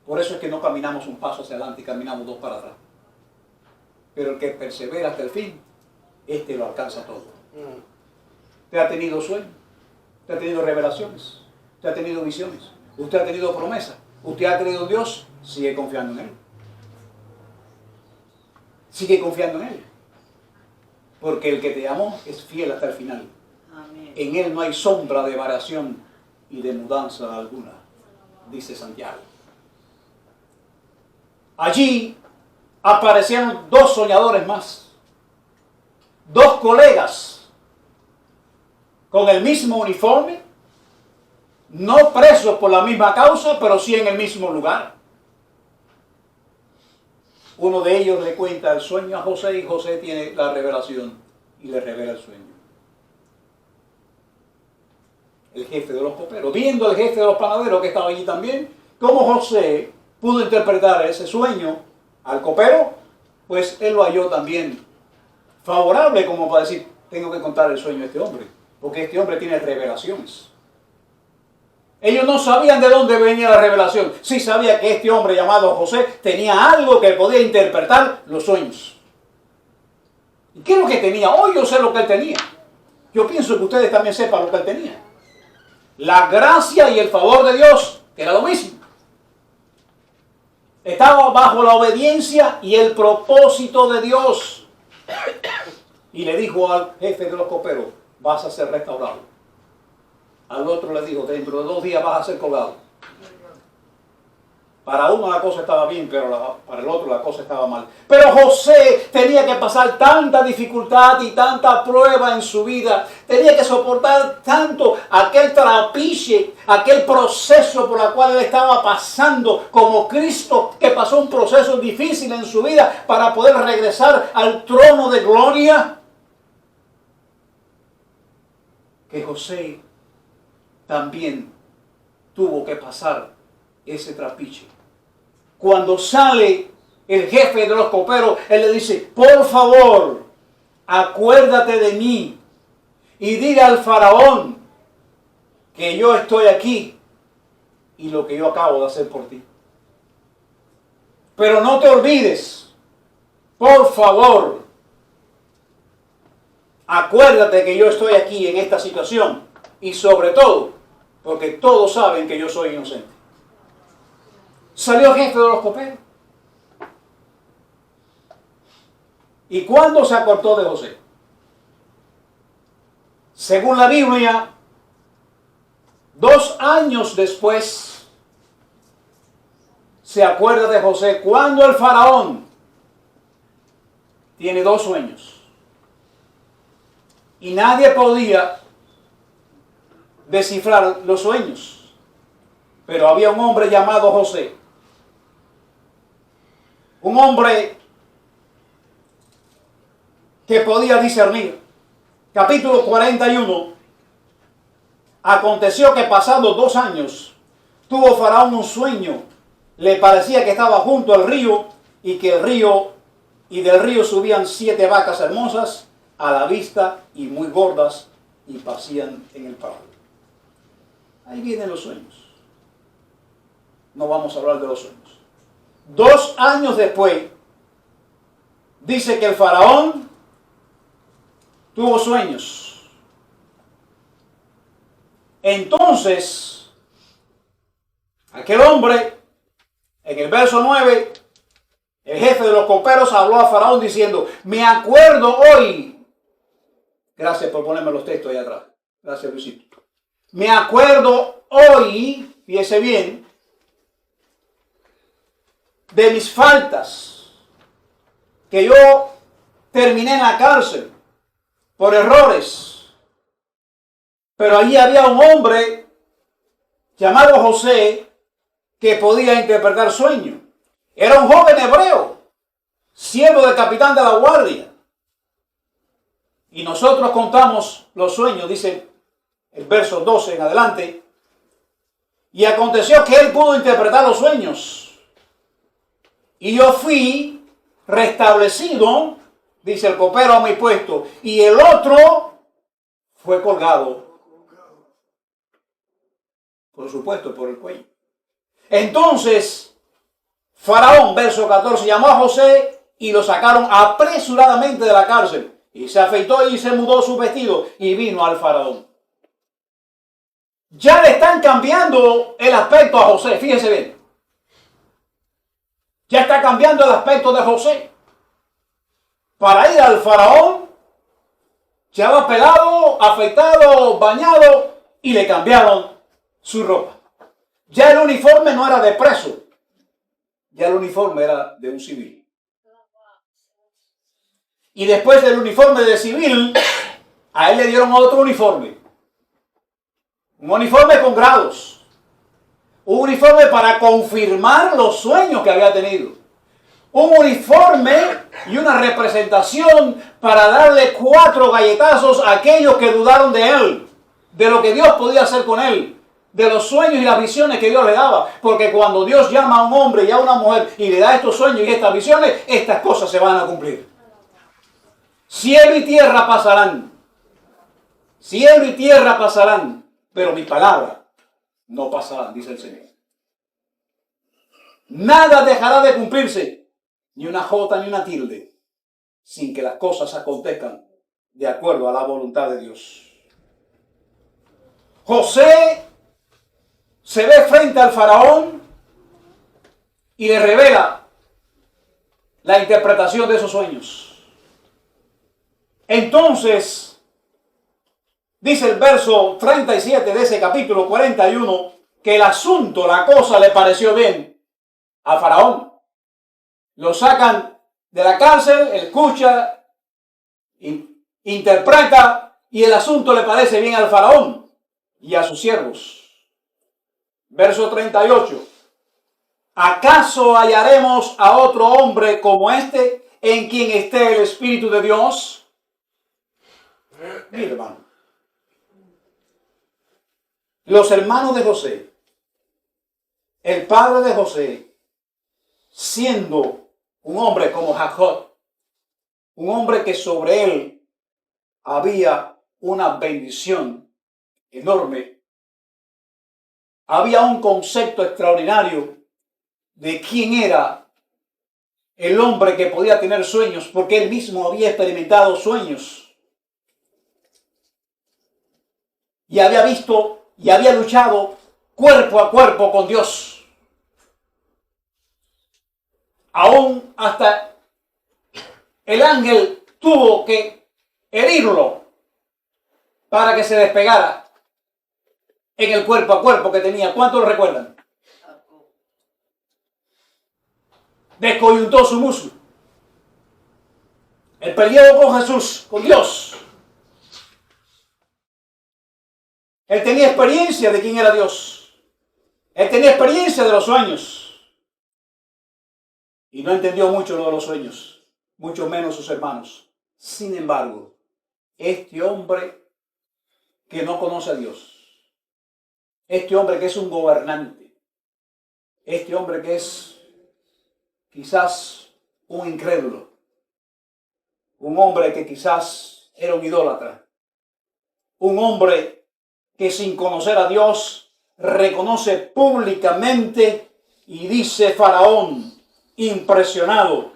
Por eso es que no caminamos un paso hacia adelante y caminamos dos para atrás. Pero el que persevera hasta el fin, este lo alcanza todo. Usted ha tenido sueños, usted ha tenido revelaciones, usted ha tenido visiones, usted ha tenido promesas, usted ha tenido Dios, sigue confiando en Él. Sigue confiando en Él. Porque el que te amó es fiel hasta el final. Amén. En Él no hay sombra de variación y de mudanza alguna, dice Santiago. Allí aparecieron dos soñadores más, dos colegas con el mismo uniforme, no presos por la misma causa, pero sí en el mismo lugar. Uno de ellos le cuenta el sueño a José y José tiene la revelación y le revela el sueño. El jefe de los coperos, viendo al jefe de los panaderos que estaba allí también, cómo José pudo interpretar ese sueño al copero, pues él lo halló también favorable como para decir, tengo que contar el sueño a este hombre, porque este hombre tiene revelaciones. Ellos no sabían de dónde venía la revelación, sí sabía que este hombre llamado José tenía algo que podía interpretar los sueños. ¿Y qué es lo que tenía? Hoy yo sé lo que él tenía. Yo pienso que ustedes también sepan lo que él tenía. La gracia y el favor de Dios, que era lo mismo. Estaba bajo la obediencia y el propósito de Dios. Y le dijo al jefe de los coperos, vas a ser restaurado. Al otro le dijo, dentro de 2 días vas a ser colgado. Para uno la cosa estaba bien, pero para el otro la cosa estaba mal. Pero José tenía que pasar tanta dificultad y tanta prueba en su vida. Tenía que soportar tanto aquel trapiche, aquel proceso por el cual él estaba pasando como Cristo, que pasó un proceso difícil en su vida para poder regresar al trono de gloria. Que José también tuvo que pasar ese trapiche. Cuando sale el jefe de los coperos, él le dice, por favor, acuérdate de mí y dile al faraón que yo estoy aquí y lo que yo acabo de hacer por ti. Pero no te olvides, por favor, acuérdate que yo estoy aquí en esta situación y sobre todo, porque todos saben que yo soy inocente. Salió el jefe de los coperos. ¿Y cuándo se acordó de José? Según la Biblia, 2 años después se acuerda de José cuando el faraón tiene 2 sueños. Y nadie podía descifrar los sueños. Pero había un hombre llamado José. Un hombre que podía discernir. Capítulo 41. Aconteció que pasados 2 años, tuvo Faraón un sueño. Le parecía que estaba junto al río y que del río subían 7 vacas hermosas a la vista y muy gordas y pasían en el prado. Ahí vienen los sueños. No vamos a hablar de los sueños. 2 años después, dice que el faraón tuvo sueños. Entonces, aquel hombre, en el verso 9, el jefe de los coperos habló a faraón diciendo, me acuerdo hoy. Gracias por ponerme los textos ahí atrás. Gracias, Luisito. Me acuerdo hoy, fíjese bien, de mis faltas, que yo terminé en la cárcel por errores. Pero allí había un hombre llamado José que podía interpretar sueños. Era un joven hebreo, siervo del capitán de la guardia. Y nosotros contamos los sueños, dice el verso 12 en adelante. Y aconteció que él pudo interpretar los sueños. Y yo fui restablecido, dice el copero, a mi puesto. Y el otro fue colgado. Por supuesto, por el cuello. Entonces, Faraón, verso 14, llamó a José y lo sacaron apresuradamente de la cárcel. Y se afeitó y se mudó su vestido y vino al faraón. Ya le están cambiando el aspecto a José, fíjense bien. Ya está cambiando el aspecto de José. Para ir al faraón, ya va pelado, afeitado, bañado y le cambiaron su ropa. Ya el uniforme no era de preso, ya el uniforme era de un civil. Y después del uniforme de civil, a él le dieron otro uniforme. Un uniforme con grados. Un uniforme para confirmar los sueños que había tenido. Un uniforme y una representación para darle 4 galletazos a aquellos que dudaron de él, de lo que Dios podía hacer con él, de los sueños y las visiones que Dios le daba. Porque cuando Dios llama a un hombre y a una mujer y le da estos sueños y estas visiones, estas cosas se van a cumplir. Cielo y tierra pasarán. Cielo y tierra pasarán. Pero mi palabra no pasará, dice el Señor. Nada dejará de cumplirse, ni una jota ni una tilde, sin que las cosas acontezcan de acuerdo a la voluntad de Dios. José se ve frente al faraón y le revela la interpretación de esos sueños. Entonces, dice el verso 37 de ese capítulo 41, que el asunto, la cosa le pareció bien a Faraón. Lo sacan de la cárcel, él escucha, interpreta, y el asunto le parece bien al Faraón y a sus siervos. Verso 38. ¿Acaso hallaremos a otro hombre como este en quien esté el Espíritu de Dios? Mira, hermano. Los hermanos de José, el padre de José, siendo un hombre como Jacob, un hombre que sobre él había una bendición enorme, había un concepto extraordinario de quién era el hombre que podía tener sueños, porque él mismo había experimentado sueños y había visto y había luchado cuerpo a cuerpo con Dios. Aún hasta el ángel tuvo que herirlo para que se despegara en el cuerpo a cuerpo que tenía. ¿Cuántos lo recuerdan? Descoyuntó su muslo. Él peleó con Jesús, con Dios. Él tenía experiencia de quién era Dios. Él tenía experiencia de los sueños. Y no entendió mucho lo de los sueños, mucho menos sus hermanos. Sin embargo, este hombre que no conoce a Dios, este hombre que es un gobernante, este hombre que es quizás un incrédulo, un hombre que quizás era un idólatra, un hombre que sin conocer a Dios reconoce públicamente y dice Faraón, impresionado,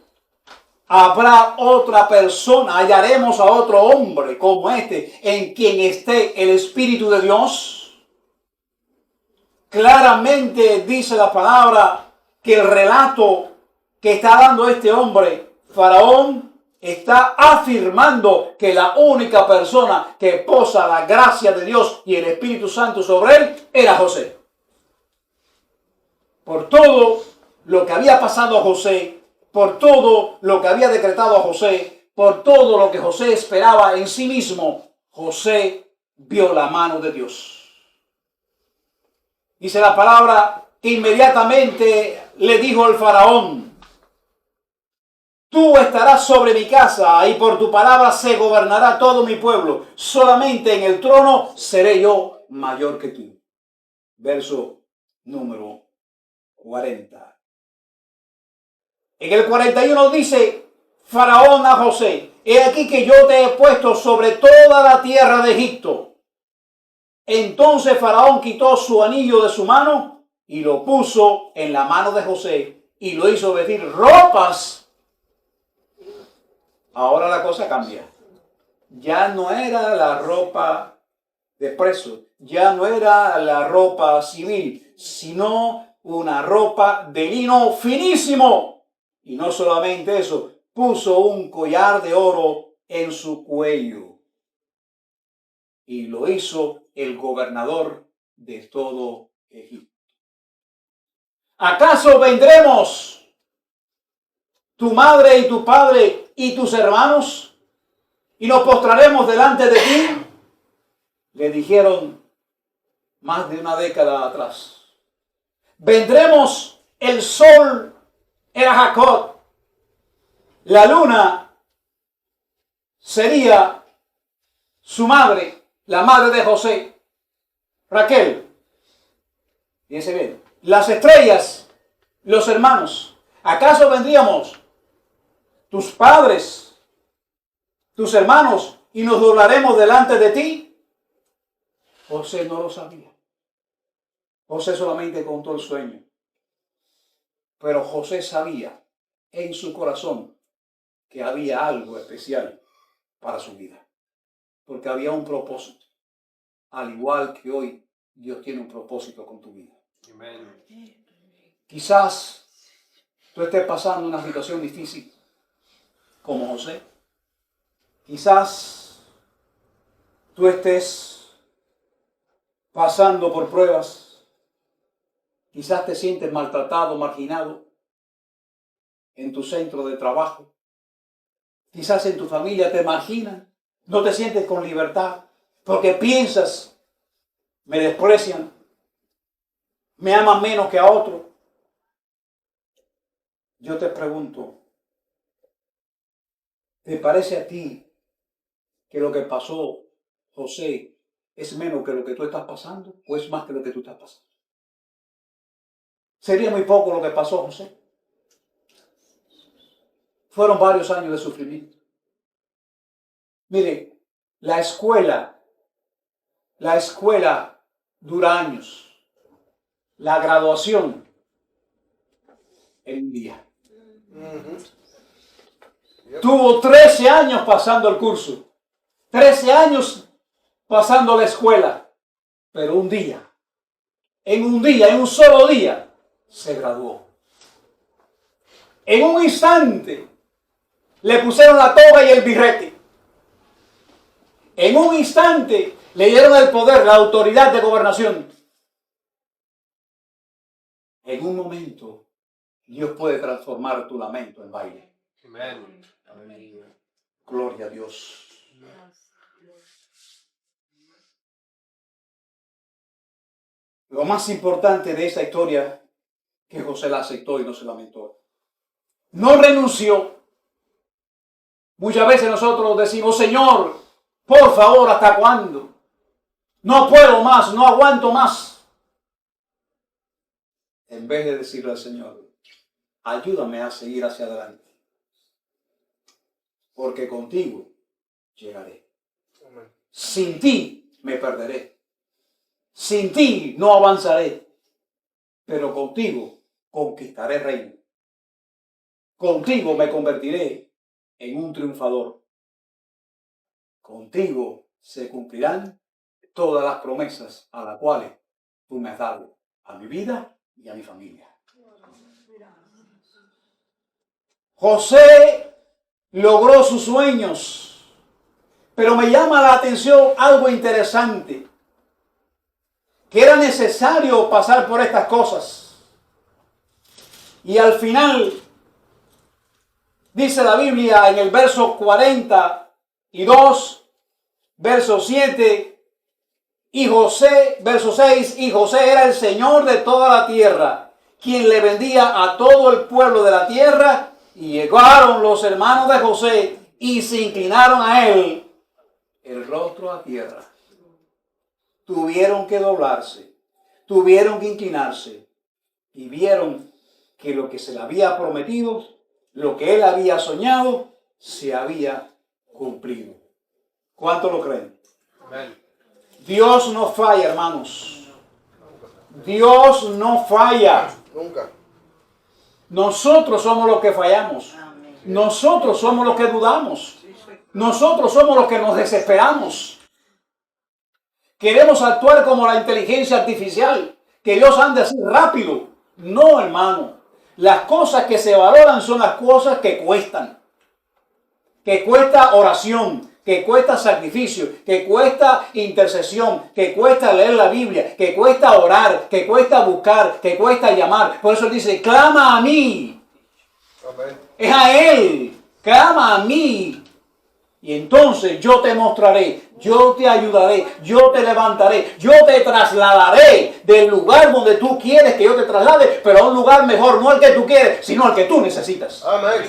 habrá otra persona, hallaremos a otro hombre como este en quien esté el Espíritu de Dios. Claramente dice la palabra que el relato que está dando este hombre, Faraón, está afirmando que la única persona que posa la gracia de Dios y el Espíritu Santo sobre él era José. Por todo lo que había pasado a José, por todo lo que había decretado a José, por todo lo que José esperaba en sí mismo, José vio la mano de Dios. Dice la palabra que inmediatamente le dijo al faraón: tú estarás sobre mi casa y por tu palabra se gobernará todo mi pueblo. Solamente en el trono seré yo mayor que tú. Verso número 40. En el 41 dice Faraón a José: he aquí que yo te he puesto sobre toda la tierra de Egipto. Entonces Faraón quitó su anillo de su mano y lo puso en la mano de José y lo hizo vestir ropas Ahora la cosa cambia. Ya no era la ropa de preso, ya no era la ropa civil, sino una ropa de lino finísimo. Y no solamente eso, puso un collar de oro en su cuello. Y lo hizo el gobernador de todo Egipto. ¿Acaso vendremos tu madre y tu padre y tus hermanos y nos postraremos delante de ti? Le dijeron más de una década atrás. Vendremos, el sol era Jacob, la luna sería su madre, la madre de José, Raquel. Fíjense bien, las estrellas, los hermanos. ¿Acaso vendríamos tus padres, tus hermanos, y nos doblaremos delante de ti? José no lo sabía. José solamente contó el sueño. Pero José sabía en su corazón que había algo especial para su vida. Porque había un propósito. Al igual que hoy, Dios tiene un propósito con tu vida. Amén. Quizás tú estés pasando una situación difícil como José. Quizás tú estés pasando por pruebas. Quizás te sientes maltratado, marginado en tu centro de trabajo. Quizás en tu familia te marginan. No te sientes con libertad porque piensas, me desprecian, me aman menos que a otro. Yo te pregunto, ¿te parece a ti que lo que pasó José es menos que lo que tú estás pasando o es más que lo que tú estás pasando? ¿Sería muy poco lo que pasó José? Fueron varios años de sufrimiento. Mire, la escuela dura años. La graduación en un día. Tuvo 13 años pasando el curso. 13 años pasando la escuela. Pero un día, en un solo día, se graduó. En un instante le pusieron la toga y el birrete. En un instante le dieron el poder, la autoridad de gobernación. En un momento Dios puede transformar tu lamento en baile. Amén. Gloria a Dios. Lo más importante de esta historia que José la aceptó y no se lamentó. No renunció. Muchas veces nosotros decimos, Señor, por favor, ¿hasta cuándo? No puedo más, no aguanto más. En vez de decirle al Señor, ayúdame a seguir hacia adelante. Porque contigo llegaré. Sin ti me perderé. Sin ti no avanzaré. Pero contigo conquistaré reino. Contigo me convertiré en un triunfador. Contigo se cumplirán todas las promesas a las cuales tú me has dado a mi vida y a mi familia. José logró sus sueños, pero me llama la atención algo interesante, que era necesario pasar por estas cosas. Y al final, dice la Biblia en el verso 42, verso 7, y José, verso 6, y José era el Señor de toda la tierra, quien le vendía a todo el pueblo de la tierra, y llegaron los hermanos de José y se inclinaron a él, el rostro a tierra. Tuvieron que doblarse, tuvieron que inclinarse, y vieron que lo que se le había prometido, lo que él había soñado, se había cumplido. ¿Cuánto lo creen? Amén. Dios no falla, hermanos. Dios no falla. Nunca. Nosotros somos los que fallamos. Nosotros somos los que dudamos. Nosotros somos los que nos desesperamos. Queremos actuar como la inteligencia artificial, que Dios ande así rápido. No, hermano. Las cosas que se valoran son las cosas que cuestan. Que cuesta oración, que cuesta sacrificio, que cuesta intercesión, que cuesta leer la Biblia, que cuesta orar, que cuesta buscar, que cuesta llamar. Por eso dice, clama a mí. Amén. Es a Él. Clama a mí. Y entonces yo te mostraré, yo te ayudaré, yo te levantaré, yo te trasladaré del lugar donde tú quieres que yo te traslade, pero a un lugar mejor, no el que tú quieres, sino el que tú necesitas. Amén.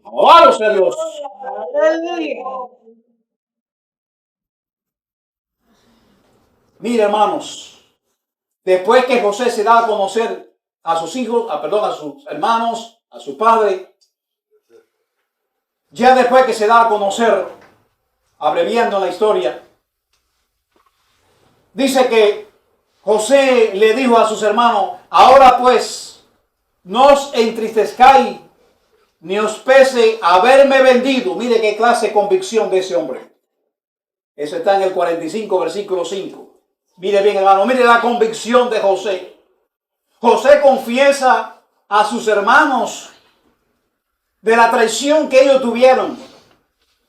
Alabado sea Dios. Mire, hermanos, después que José se da a conocer a sus hijos, a sus hermanos, a su padre, ya después que se da a conocer, abreviando la historia, dice que José le dijo a sus hermanos, ahora pues, no os entristezcáis, ni os pese haberme vendido. Mire qué clase de convicción de ese hombre. Eso está en el 45, versículo 5. Mire bien, hermano, mire la convicción de José. José confiesa a sus hermanos de la traición que ellos tuvieron.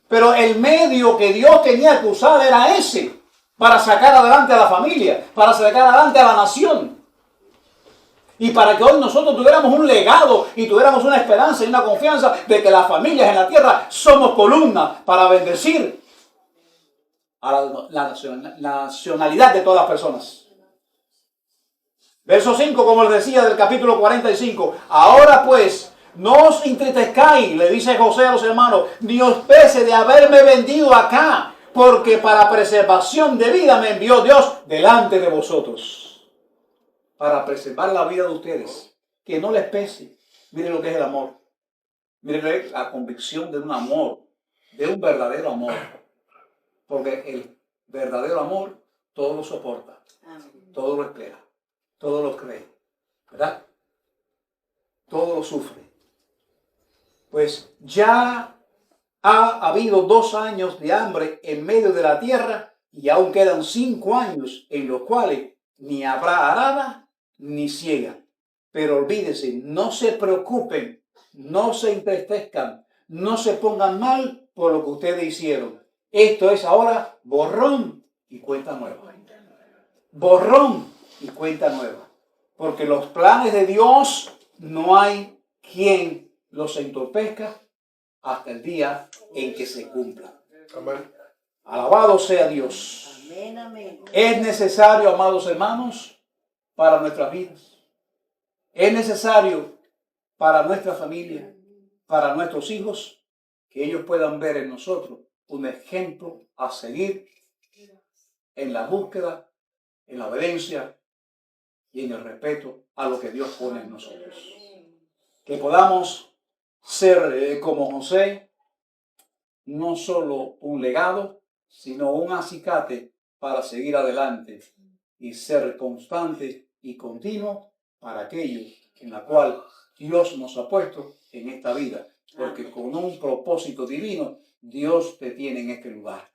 Pero el medio que Dios tenía que usar era ese, para sacar adelante a la familia, para sacar adelante a la nación. Y para que hoy nosotros tuviéramos un legado y tuviéramos una esperanza y una confianza de que las familias en la tierra somos columnas para bendecir a la nacionalidad de todas las personas. Verso 5, como les decía, del capítulo 45. Ahora pues, no os entristezcáis, le dice José a los hermanos, ni os pese de haberme vendido acá, porque para preservación de vida me envió Dios delante de vosotros. Para preservar la vida de ustedes, que no les pese. Miren lo que es el amor. Miren la convicción de un amor, de un verdadero amor. Porque el verdadero amor todo lo soporta, todo lo espera, todo lo cree, ¿verdad? Todo lo sufre. Pues ya ha habido 2 años de hambre en medio de la tierra y aún quedan 5 años en los cuales ni habrá arada ni siega. Pero olvídense, no se preocupen, no se entristezcan, no se pongan mal por lo que ustedes hicieron. Esto es ahora borrón y cuenta nueva. Borrón y cuenta nueva. Porque los planes de Dios no hay quien los entorpezca hasta el día en que se cumpla. Amén. Alabado sea Dios. Amén, amén. Es necesario, amados hermanos, para nuestras vidas. Es necesario para nuestra familia, para nuestros hijos, que ellos puedan ver en nosotros un ejemplo a seguir en la búsqueda, en la obediencia y en el respeto a lo que Dios pone en nosotros. Que podamos ser como José, no solo un legado, sino un acicate para seguir adelante y ser constante y continuo para aquello en la cual Dios nos ha puesto en esta vida. Porque con un propósito divino, Dios te tiene en este lugar.